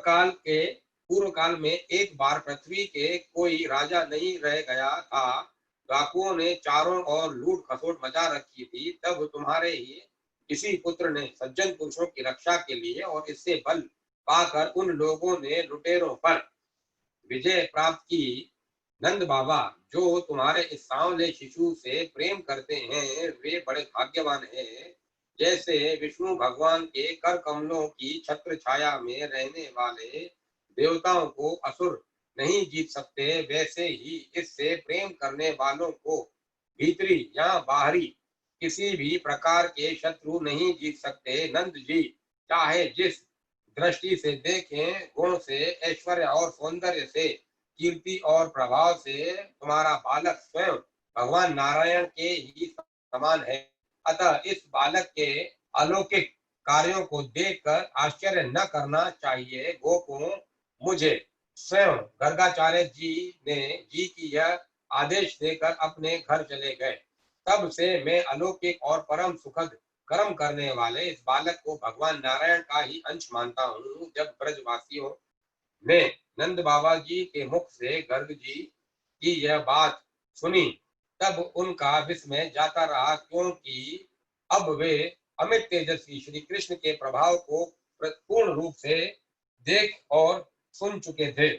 काल में एक बार पृथ्वी के कोई राजा नहीं रह गया था। डाकुओं ने चारों ओर लूट खसोट मचा रखी थी। तब तुम्हारे ही किसी पुत्र ने सज्जन पुरुषों की रक्षा के लिए और इससे बल पाकर उन लोगों ने लुटेरों पर विजय प्राप्त की। नंद बाबा, जो तुम्हारे इस सांवले शिशु से प्रेम करते हैं वे बड़े भाग्यवान हैं। जैसे विष्णु भगवान के कर कमलों की छत्र छाया में रहने वाले देवताओं को असुर नहीं जीत सकते, वैसे ही इससे प्रेम करने वालों को भीतरी या बाहरी किसी भी प्रकार के शत्रु नहीं जीत सकते। नंद जी, चाहे जिस दृष्टि से देखें, गुण से, ऐश्वर्य और सौंदर्य से, कीर्ति और प्रभाव से तुम्हारा बालक स्वयं भगवान नारायण के ही समान है। अतः इस बालक के अलौकिक कार्यों को देखकर आश्चर्य न करना चाहिए। गोपों, मुझे स्वयं गर्गाचार्य जी की यह आदेश देकर अपने घर चले गए। तब से मैं अलौकिक और परम सुखद कर्म करने वाले इस बालक को भगवान नारायण का ही अंश मानता हूँ। जब ब्रजवासियों ने नंद बाबा जी के मुख से गर्ग जी की यह बात सुनी, तब उनका विस्मय जाता रहा, क्योंकि अब वे अमित तेजस्वी श्री कृष्ण के प्रभाव को पूर्ण रूप से देख और सुन चुके थे।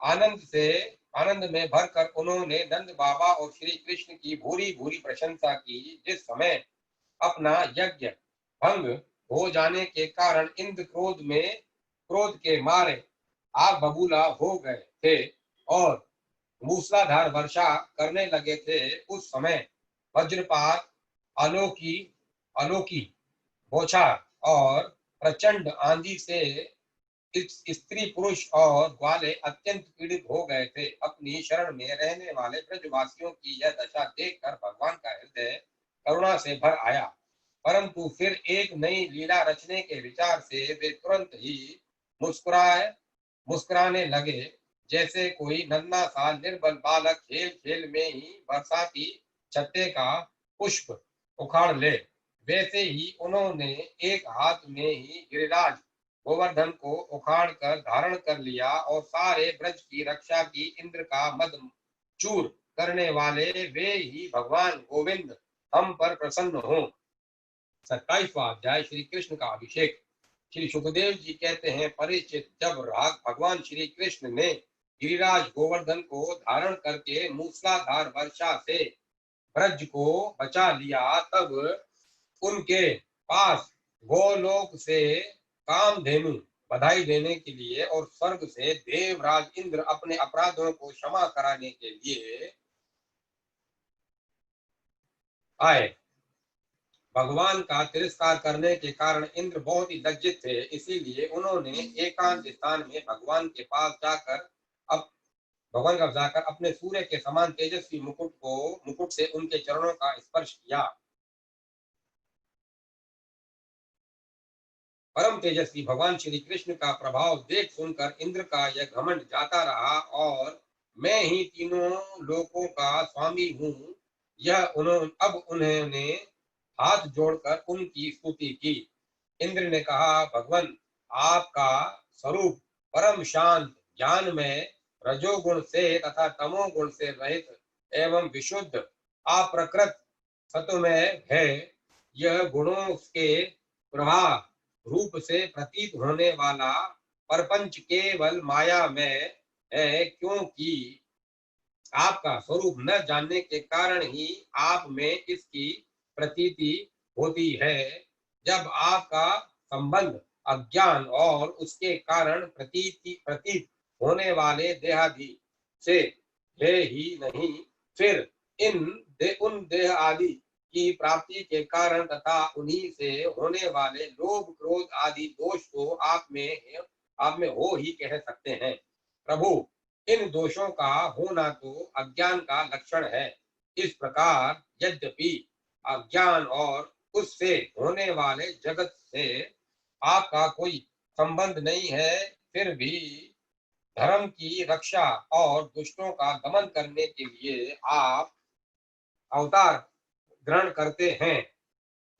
आनंद में भरकर उन्होंने नंद बाबा और श्री कृष्ण की भूरी भूरी प्रशंसा की। जिस समय अपना यज्ञ भंग हो जाने के कारण इंद्र क्रोध के मारे आग बबूला हो गए थे और मूसलाधार वर्षा करने लगे थे, उस समय वज्रपात, अलोकी अलोकी बौछार और प्रचंड आंधी से स्त्री पुरुष और ग्वाले अत्यंत पीड़ित हो गए थे। अपनी शरण में रहने वाले ब्रजवासियों की यह दशा देखकर भगवान का हृदय करुणा से भर आया, परंतु फिर एक नई लीला रचने के विचार से वे तुरंत ही मुस्कुराने लगे। जैसे कोई नन्हा सा निर्बल बालक खेल खेल में ही बरसाती छत्ते का पुष्प उखाड़ ले, वैसे ही उन्होंने एक हाथ में ही गिरिराज गोवर्धन को उखाड़ कर धारण कर लिया और सारे ब्रज की रक्षा की। इंद्र का मद चूर करने वाले वे ही भगवान गोविंद हम पर प्रसन्न हो। 27वां अध्याय श्री कृष्ण का अभिषेक। श्री सुखदेव जी कहते हैं, परीक्षित, जब भगवान श्री कृष्ण ने गिरिराज गोवर्धन को धारण करके मूसलाधार वर्षा से ब्रज को बचा लिया, तब उनके पास गोलोक से कामधेनु बधाई देने के लिए और स्वर्ग से देवराज इंद्र अपने अपराधों को क्षमा कराने के लिए आए। भगवान का तिरस्कार करने के कारण इंद्र बहुत ही लज्जित थे, इसीलिए उन्होंने एकांत स्थान में भगवान का जाकर अपने सूर्य के समान तेजस्वी मुकुट से उनके चरणों का स्पर्श किया। परम तेजस्वी भगवान श्री कृष्ण का प्रभाव देख सुनकर इंद्र का यह घमंड जाता रहा और मैं ही तीनों लोकों का स्वामी हूँ, अब उन्होंने हाथ जोड़कर उनकी स्तुति की। इंद्र ने कहा, भगवान, आपका स्वरूप परम शांत, ज्ञानमय, रजोगुण से तथा तमोगुण से रहित एवं विशुद्ध, अप्रकृत, सत्वमय है। यह गुणों के प्रवाह रूप से प्रतीत होने वाला परपंच केवल माया में है, क्योंकि आपका स्वरूप न जानने के कारण ही आप में इसकी प्रतीति होती है। जब आपका संबंध अज्ञान और उसके कारण प्रतीत होने वाले देहादि से है ही नहीं, फिर उन देह आदि की प्राप्ति के कारण तथा उन्हीं से होने वाले लोभ क्रोध आदि दोष को आप में हो ही कह सकते हैं। प्रभु, इन दोषों का होना तो अज्ञान का लक्षण है। इस प्रकार यद्यपि अज्ञान और उससे होने वाले जगत से आपका कोई संबंध नहीं है, फिर भी धर्म की रक्षा और दुष्टों का दमन करने के लिए आप अवतार ग्रहण करते हैं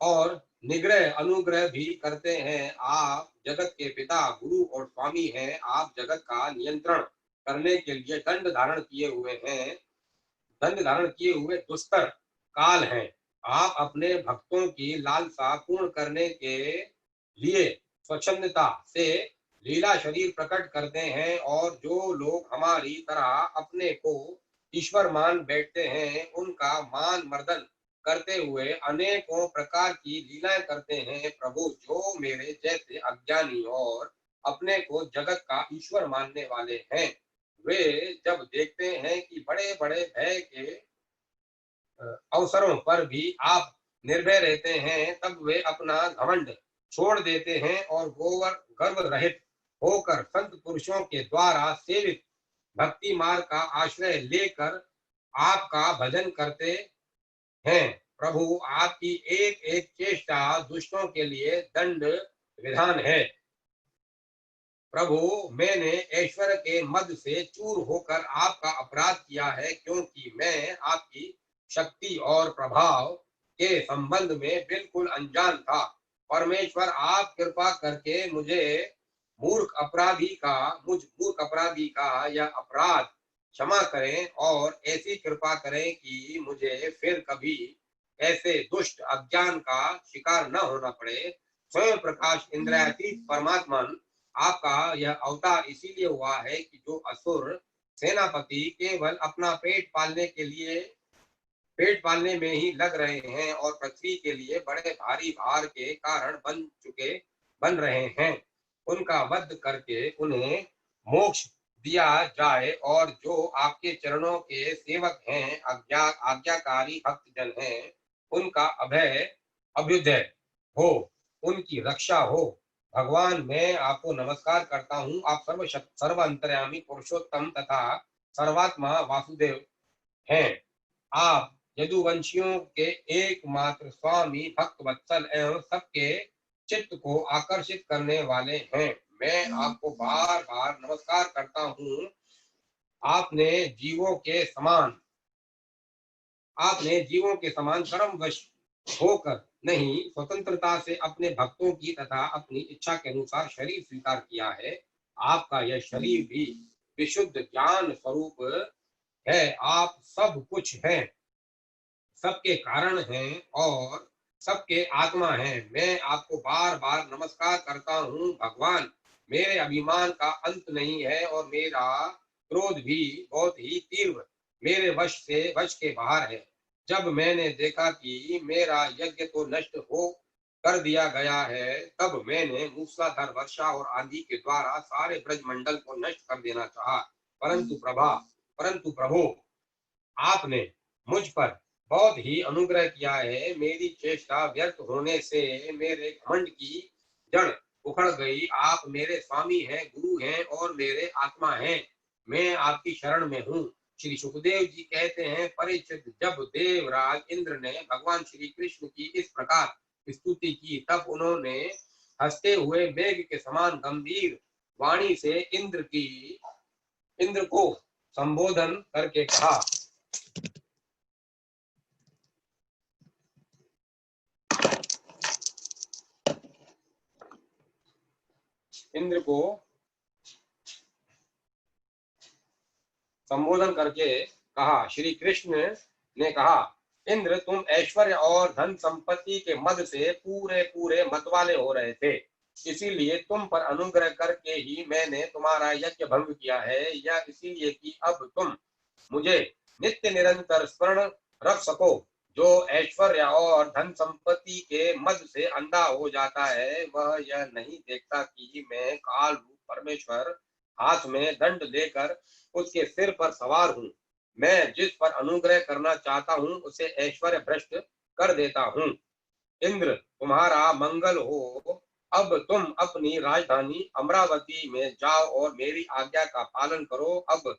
और निग्रह अनुग्रह भी करते हैं। आप जगत के पिता, गुरु और स्वामी हैं। आप जगत का नियंत्रण करने के लिए दंड धारण किए हुए दुस्तर काल हैं। आप अपने भक्तों की लालसा पूर्ण करने के लिए स्वच्छंदता से लीला शरीर प्रकट करते हैं, और जो लोग हमारी तरह अपने को ईश्वर मान बैठते हैं, उनका मान मर्दन करते हुए अनेकों प्रकार की लीलाएं करते हैं। प्रभु, जो मेरे जैसे अज्ञानी और अपने को जगत का ईश्वर मानने वाले हैं, वे जब देखते हैं कि बड़े बड़े भय के अवसरों पर भी आप निर्भय रहते हैं, तब वे अपना घमंड छोड़ देते हैं और गर्व रहित होकर संत पुरुषों के द्वारा सेवित भक्ति मार्ग का आश्रय लेकर आपका भजन करते हैं। प्रभु, आपकी एक एक चेष्टा दुष्टों के लिए दंड विधान है। प्रभु, मैंने ऐश्वर्य के मद से चूर होकर आपका अपराध किया है, क्योंकि मैं आपकी शक्ति और प्रभाव के संबंध में बिल्कुल अनजान था। परमेश्वर, आप कृपा करके मुझ मूर्ख अपराधी का यह अपराध क्षमा करें और ऐसी कृपा करें कि मुझे फिर कभी ऐसे दुष्ट अज्ञान का शिकार न होना पड़े। स्वयं प्रकाश इंद्रियातीत परमात्मा आपका यह अवतार इसीलिए हुआ है कि जो असुर सेनापति केवल अपना पेट पालने में ही लग रहे हैं और पृथ्वी के लिए बड़े भारी भार के कारण बन रहे हैं, उनका वध करके उन्हें मोक्ष दिया जाए, और जो आपके चरणों के सेवक हैं, आज्ञाकारी भक्तजन हैं, उनका अभ्युदय हो, उनकी रक्षा हो। भगवान, मैं आपको नमस्कार करता हूँ। आप सर्व अंतर्यामी पुरुषोत्तम तथा सर्वात्मा वासुदेव हैं। आप यदुवंशियों के एकमात्र स्वामी, भक्त वत्सल एवं सबके चित्त को आकर्षित करने वाले हैं। मैं आपको बार बार नमस्कार करता हूँ। आपने जीवों के समान कर्मवश होकर नहीं, स्वतंत्रता से अपने भक्तों की तथा अपनी इच्छा के अनुसार शरीर स्वीकार किया है। आपका यह शरीर भी विशुद्ध ज्ञान स्वरूप है। आप सब कुछ हैं, सबके कारण हैं और सबके आत्मा हैं। मैं आपको बार बार नमस्कार करता हूँ। भगवान, मेरे अभिमान का अंत नहीं है और मेरा क्रोध भी बहुत ही तीव्र मेरे वश के बाहर है। जब मैंने देखा कि मेरा यज्ञ तो नष्ट हो कर दिया गया है, तब मैंने मूसलाधार वर्षा और आंधी के द्वारा सारे ब्रजमंडल को नष्ट कर देना चाहा। परंतु प्रभु, आपने मुझ पर बहुत ही अनुग्रह किया है। मेरी चेष्टा व्यर्थ होने से मेरे घमंड की जड़ उखड़ गई। आप मेरे स्वामी हैं, गुरु हैं और मेरे आत्मा हैं। मैं आपकी शरण में हूँ। श्री सुखदेव जी कहते हैं, परीक्षित, जब देवराज इंद्र ने भगवान श्री कृष्ण की इस प्रकार स्तुति की, तब उन्होंने हंसते हुए मेघ के समान गंभीर वाणी से इंद्र को संबोधन करके कहा। इंद्र को संबोधन करके कहा, श्री कृष्ण ने कहा, इंद्र, तुम ऐश्वर्य और धन संपत्ति के मद से पूरे पूरे मतवाले हो रहे थे। इसीलिए तुम पर अनुग्रह करके ही मैंने तुम्हारा यज्ञ भंग किया है। यह इसीलिए कि अब तुम मुझे नित्य निरंतर स्मरण रख सको। जो ऐश्वर्य और धन संपत्ति के मद से अंधा हो जाता है, वह यह नहीं देखता कि मैं काल रूप परमेश्वर हाथ में दंड लेकर उसके सिर पर सवार हूँ। मैं जिस पर अनुग्रह करना चाहता हूँ उसे ऐश्वर्य भ्रष्ट कर देता हूँ। इंद्र, तुम्हारा मंगल हो। अब तुम अपनी राजधानी अमरावती में जाओ और मेरी आज्ञा का पालन करो। अब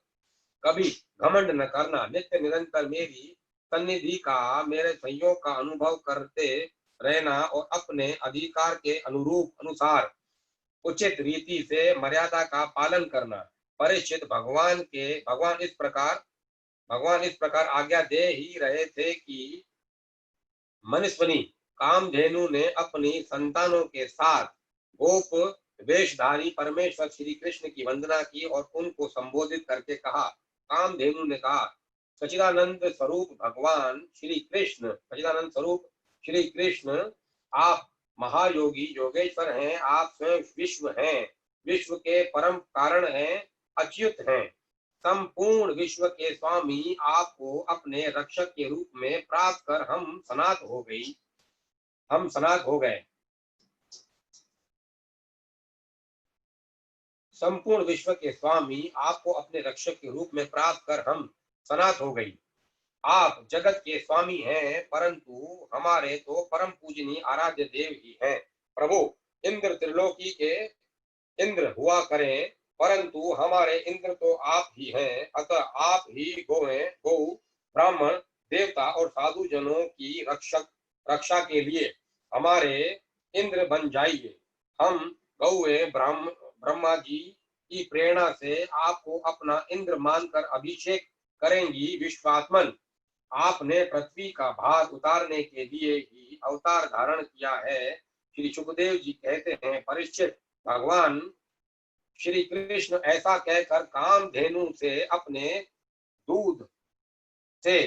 कभी घमंड न करना। नित्य निरंतर मेरी सन्निधि का, मेरे संयोग का अनुभव करते रहना और अपने अधिकार के अनुसार उचित रीति से मर्यादा का पालन करना। परीक्षित, भगवान इस प्रकार आज्ञा दे ही रहे थे कि मनुष्यनी कामधेनु ने अपनी संतानों के साथ गोप वेशधारी परमेश्वर श्री कृष्ण की वंदना की और उनको संबोधित करके कहा। कामधेनु ने कहा, सचिदानंद स्वरूप श्री कृष्ण, आप महायोगी योगेश्वर हैं। आप स्वयं विश्व हैं, विश्व के परम कारण हैं, अच्युत हैं। संपूर्ण विश्व के स्वामी आपको अपने रक्षक के रूप में प्राप्त कर हम सनात हो गए। संपूर्ण विश्व के स्वामी आपको अपने रक्षक के रूप में प्राप्त कर हम सनात हो गई। आप जगत के स्वामी हैं, परंतु हमारे तो परम पूजनीय आराध्य देव ही हैं। प्रभु, इंद्र त्रिलोकी के इंद्र हुआ करें, परंतु हमारे इंद्र तो आप ही हैं। अतः आप ही गौ, ब्राह्मण, देवता और साधु जनों की रक्षा के लिए हमारे इंद्र बन जाइए। हम गौए ब्रह्मा जी की प्रेरणा से आपको अपना इंद्र मानकर अभिषेक करेंगी। विश्वात्मन, आपने पृथ्वी का भार उतारने के लिए ही अवतार धारण किया है। श्री सुखदेव जी कहते हैं, परीक्षित, भगवान श्री कृष्ण ऐसा कहकर कामधेनु से अपने दूध से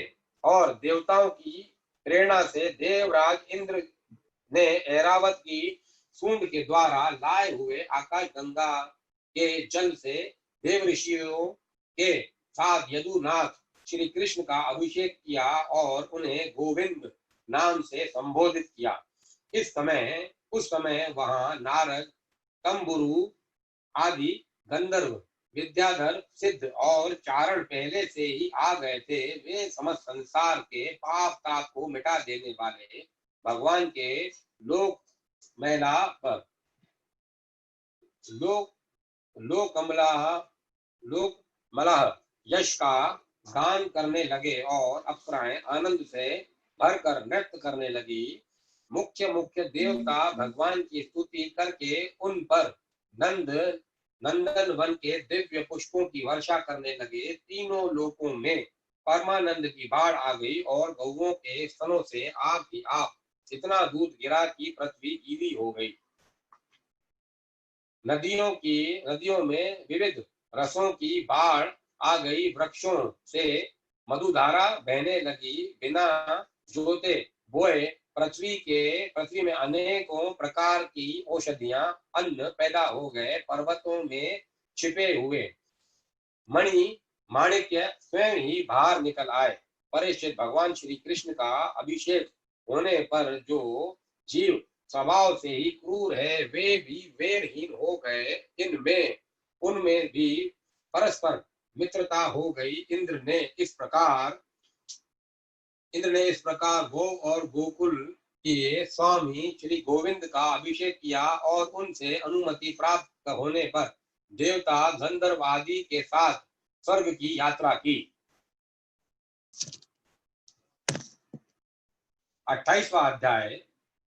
और देवताओं की प्रेरणा से देवराज इंद्र ने ऐरावत की सूंड के द्वारा लाए हुए आकाश गंगा के जल से देव ऋषियों के साथ यदुनाथ श्री कृष्ण का अभिषेक किया और उन्हें गोविंद नाम से संबोधित किया। उस समय वहां नारद, तंबुरु आदि गंधर्व, विद्याधर, सिद्ध और चारण पहले से ही आ गए थे। वे समस्त संसार के पाप ताप को मिटा देने वाले भगवान के लोक मैला पर लोक लोक मलाह यश का गान करने लगे और अप्सराएं आनंद से भरकर नृत्य करने लगी। मुख्य मुख्य देवता भगवान की स्तुति करके उन पर नंदन वन के दिव्य पुष्पों की वर्षा करने लगे। तीनों लोकों में परमानंद की बाढ़ आ गई और गौओं के स्तनों से आप ही आप इतना दूध गिरा कि पृथ्वी गीली हो गई। नदियों में विविध रसों की बाढ़ आ गई। वृक्षों से मधुधारा बहने लगी। बिना जोते बोए पृथ्वी में अनेकों प्रकार की औषधियां, अन्न पैदा हो गए। पर्वतों में छिपे हुए माणिक्य स्वयं ही बाहर निकल आए। परीक्षित, भगवान श्री कृष्ण का अभिषेक होने पर जो जीव स्वभाव से ही क्रूर है, वे भी वेरहीन हो गए। उनमें भी परस्पर मित्रता हो गई। इंद्र ने इस प्रकार इंद्र ने इस प्रकार गोप और गोकुल के स्वामी श्री गोविंद का अभिषेक किया और उनसे अनुमति प्राप्त होने पर देवता गंधर्व आदि के साथ स्वर्ग की यात्रा की। 28वां अध्याय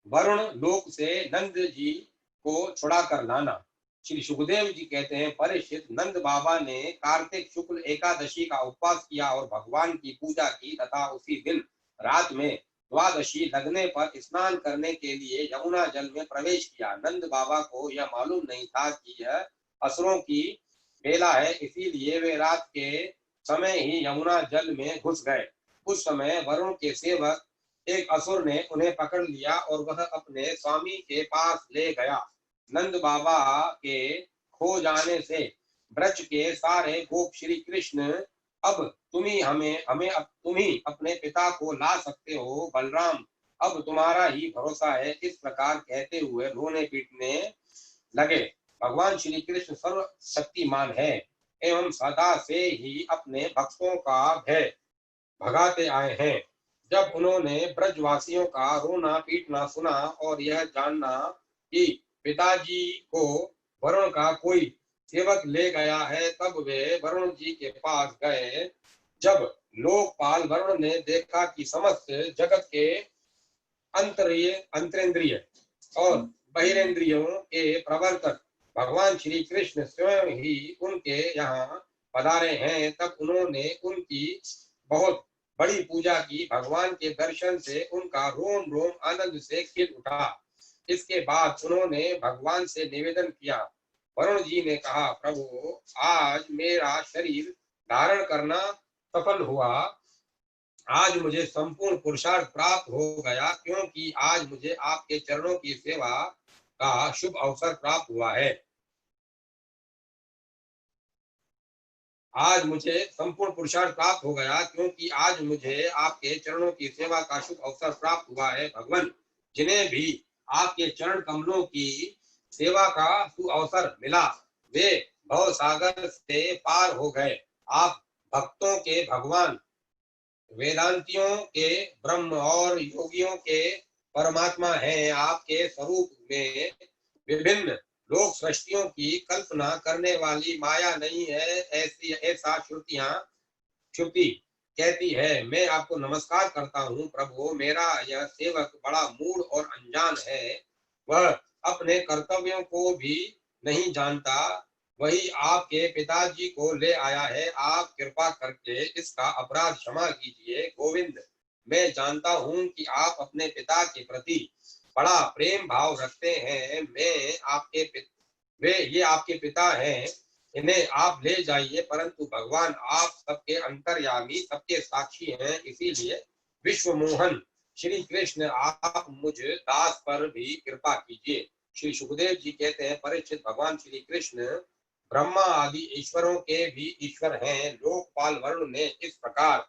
वरुण लोक से नंद जी को छुड़ा कर लाना। श्री सुखदेव जी कहते हैं, परीक्षित, नंद बाबा ने कार्तिक शुक्ल एकादशी का उपवास किया और भगवान की पूजा की तथा उसी दिन रात में द्वादशी लगने पर स्नान करने के लिए यमुना जल में प्रवेश किया। नंद बाबा को यह मालूम नहीं था कि यह असुरों की बेला है, इसीलिए वे रात के समय ही यमुना जल में घुस गए। उस समय वरुण के सेवक एक असुर ने उन्हें पकड़ लिया और वह अपने स्वामी के पास ले गया। नंद बाबा के खो जाने से ब्रज के सारे गोप श्री कृष्ण, अब तुम ही अपने पिता को ला सकते हो, बलराम अब तुम्हारा ही भरोसा है, इस प्रकार कहते हुए रोने पीटने लगे। भगवान श्री कृष्ण सर्वशक्तिमान है एवं सदा से ही अपने भक्तों का भय भगाते आए हैं। जब उन्होंने ब्रजवासियों का रोना पीटना सुना और यह जानना कि पिताजी को वरुण का कोई सेवक ले गया है, तब वे वरुण जी के पास गए। जब लोकपाल वरुण ने देखा कि समस्त जगत के अंतरेंद्रिय और बहिरेंद्रियों के प्रवर्तक भगवान श्री कृष्ण स्वयं ही उनके यहाँ पधारे हैं, तब उन्होंने उनकी बहुत बड़ी पूजा की। भगवान के दर्शन से उनका रोम रोम आनंद से खिल उठा। इसके बाद उन्होंने भगवान से निवेदन किया। वरुण जी ने कहा, प्रभु, आज मेरा शरीर धारण करना सफल हुआ। आज मुझे संपूर्ण पुरुषार्थ प्राप्त हो गया, क्योंकि आज मुझे आपके चरणों की सेवा का शुभ अवसर प्राप्त हुआ है। आज मुझे संपूर्ण पुरुषार्थ प्राप्त हो गया, क्योंकि आज मुझे आपके चरणों की सेवा का शुभ अवसर प्राप्त हुआ है। भगवान, जिन्हें भी आपके चरण कमलों की सेवा का सुअवसर मिला, वे भव सागर से पार हो गए। आप भक्तों के भगवान, वेदांतियों के ब्रह्म और योगियों के परमात्मा हैं। आपके स्वरूप में विभिन्न लोक सृष्टियों की कल्पना करने वाली माया नहीं है, ऐसा श्रुति कहती है। मैं आपको नमस्कार करता हूँ प्रभु। मेरा यह सेवक बड़ा मूढ़ और अनजान है, वह अपने कर्तव्यों को भी नहीं जानता। वही आपके पिताजी को ले आया है, आप कृपा करके इसका अपराध क्षमा कीजिए। गोविंद, मैं जानता हूँ कि आप अपने पिता के प्रति बड़ा प्रेम भाव रखते हैं। ये आपके पिता हैं, इन्हें आप ले जाइए, परंतु भगवान, आप सबके अंतर्यामी, सबके साक्षी हैं, इसीलिए विश्व मोहन श्री कृष्ण, आप मुझ दास पर भी कृपा कीजिए। श्री सुखदेव जी कहते हैं, परीक्षित, भगवान श्री कृष्ण ब्रह्मा आदि ईश्वरों के भी ईश्वर हैं। लोकपाल वरुण ने इस प्रकार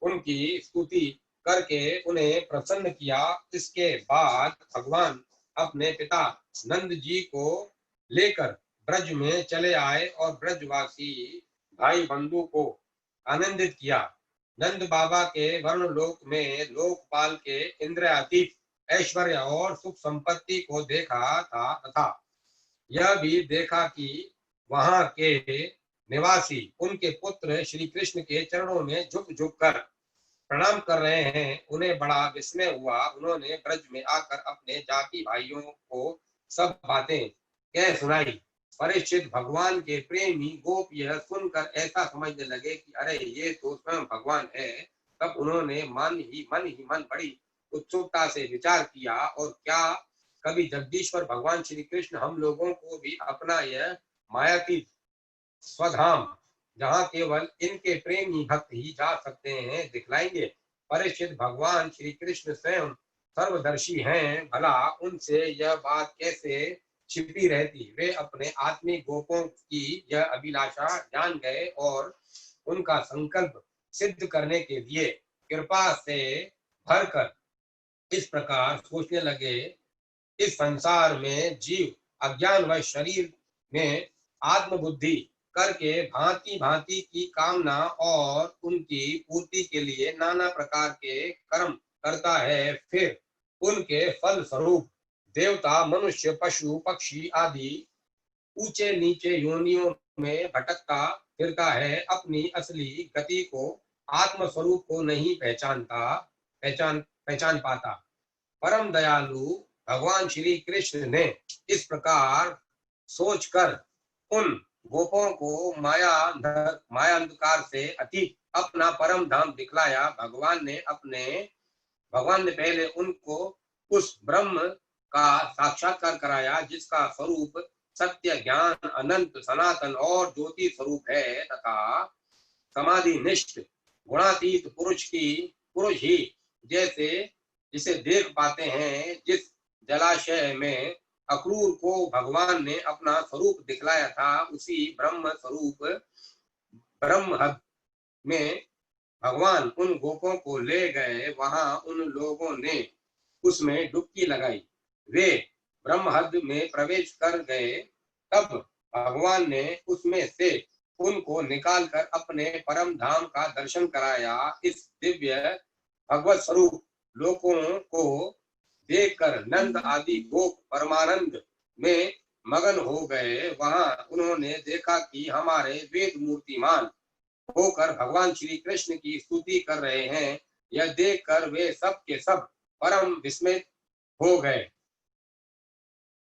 उनकी स्तुति करके उन्हें प्रसन्न किया। इसके बाद भगवान अपने पिता नंद जी को लेकर ब्रज में चले आए और ब्रजवासी भाई बंधु को आनंदित किया। नंद बाबा के वर्ण लोक में लोकपाल के इंद्रियातीत ऐश्वर्य और सुख संपत्ति को देखा था तथा यह भी देखा कि वहां के निवासी उनके पुत्र श्री कृष्ण के चरणों में झुक झुक कर प्रणाम कर रहे हैं। उन्हें बड़ा विस्मय हुआ। उन्होंने ब्रज में आकर अपने जाति भाइयों को सब बातें कह सुनाई। परीक्षित, भगवान के प्रेमी गोप यह सुनकर ऐसा समझने लगे कि अरे, ये तो स्वयं भगवान है। तब उन्होंने मन ही मन बड़ी उत्सुकता से विचार किया, और क्या कभी जगदीश्वर भगवान श्री कृष्ण हम लोगों को भी अपना यह मायातीत स्वधाम, जहाँ केवल इनके प्रेमी भक्त ही जा सकते हैं, दिखलाएंगे। परीक्षित, भगवान श्री कृष्ण स्वयं सर्वदर्शी हैं, भला उनसे यह बात कैसे छिपी रहती। वे अपने आत्मिक गोपों की यह अभिलाषा जान गए और उनका संकल्प सिद्ध करने के लिए कृपा से भरकर इस प्रकार सोचने लगे, इस संसार में जीव अज्ञान व शरीर में आत्मबुद्धि करके भांति भांति की कामना और उनकी पूर्ति के लिए नाना प्रकार के कर्म करता है। फिर उनके फल स्वरूप देवता, मनुष्य, पशु, पक्षी आदि ऊंचे नीचे योनियों में भटकता फिरता है, अपनी असली गति को, आत्म स्वरूप को नहीं पहचान पाता। परम दयालु भगवान श्री कृष्ण ने इस प्रकार सोचकर उन गोपों को माया अंधकार से अतीत अपना परम धाम दिखलाया। भगवान ने पहले उनको उस ब्रह्म का साक्षात्कार कराया जिसका स्वरूप सत्य, ज्ञान, अनंत, सनातन और ज्योति स्वरूप है, तथा समाधि निष्ठ गुणातीत पुरुष ही जिसे देख पाते हैं। जिस जलाशय में अक्रूर को भगवान ने अपना स्वरूप दिखलाया था, उसी ब्रह्म स्वरूप ब्रह्महद में भगवान उन गोपों को ले गए। वहां उन लोगों ने उसमें डुबकी लगाई। वे ब्रह्महद में प्रवेश कर गए। तब भगवान ने उसमें से उनको निकालकर अपने परम धाम का दर्शन कराया। इस दिव्य भगवत स्वरूप लोगों को देखकर नंद आदि गोप परमानंद में मगन हो गए। वहां उन्होंने देखा कि हमारे वेद मूर्तिमान होकर भगवान श्री कृष्ण की स्तुति कर रहे हैं। यह देखकर वे सब के सब परम विस्मित हो गए।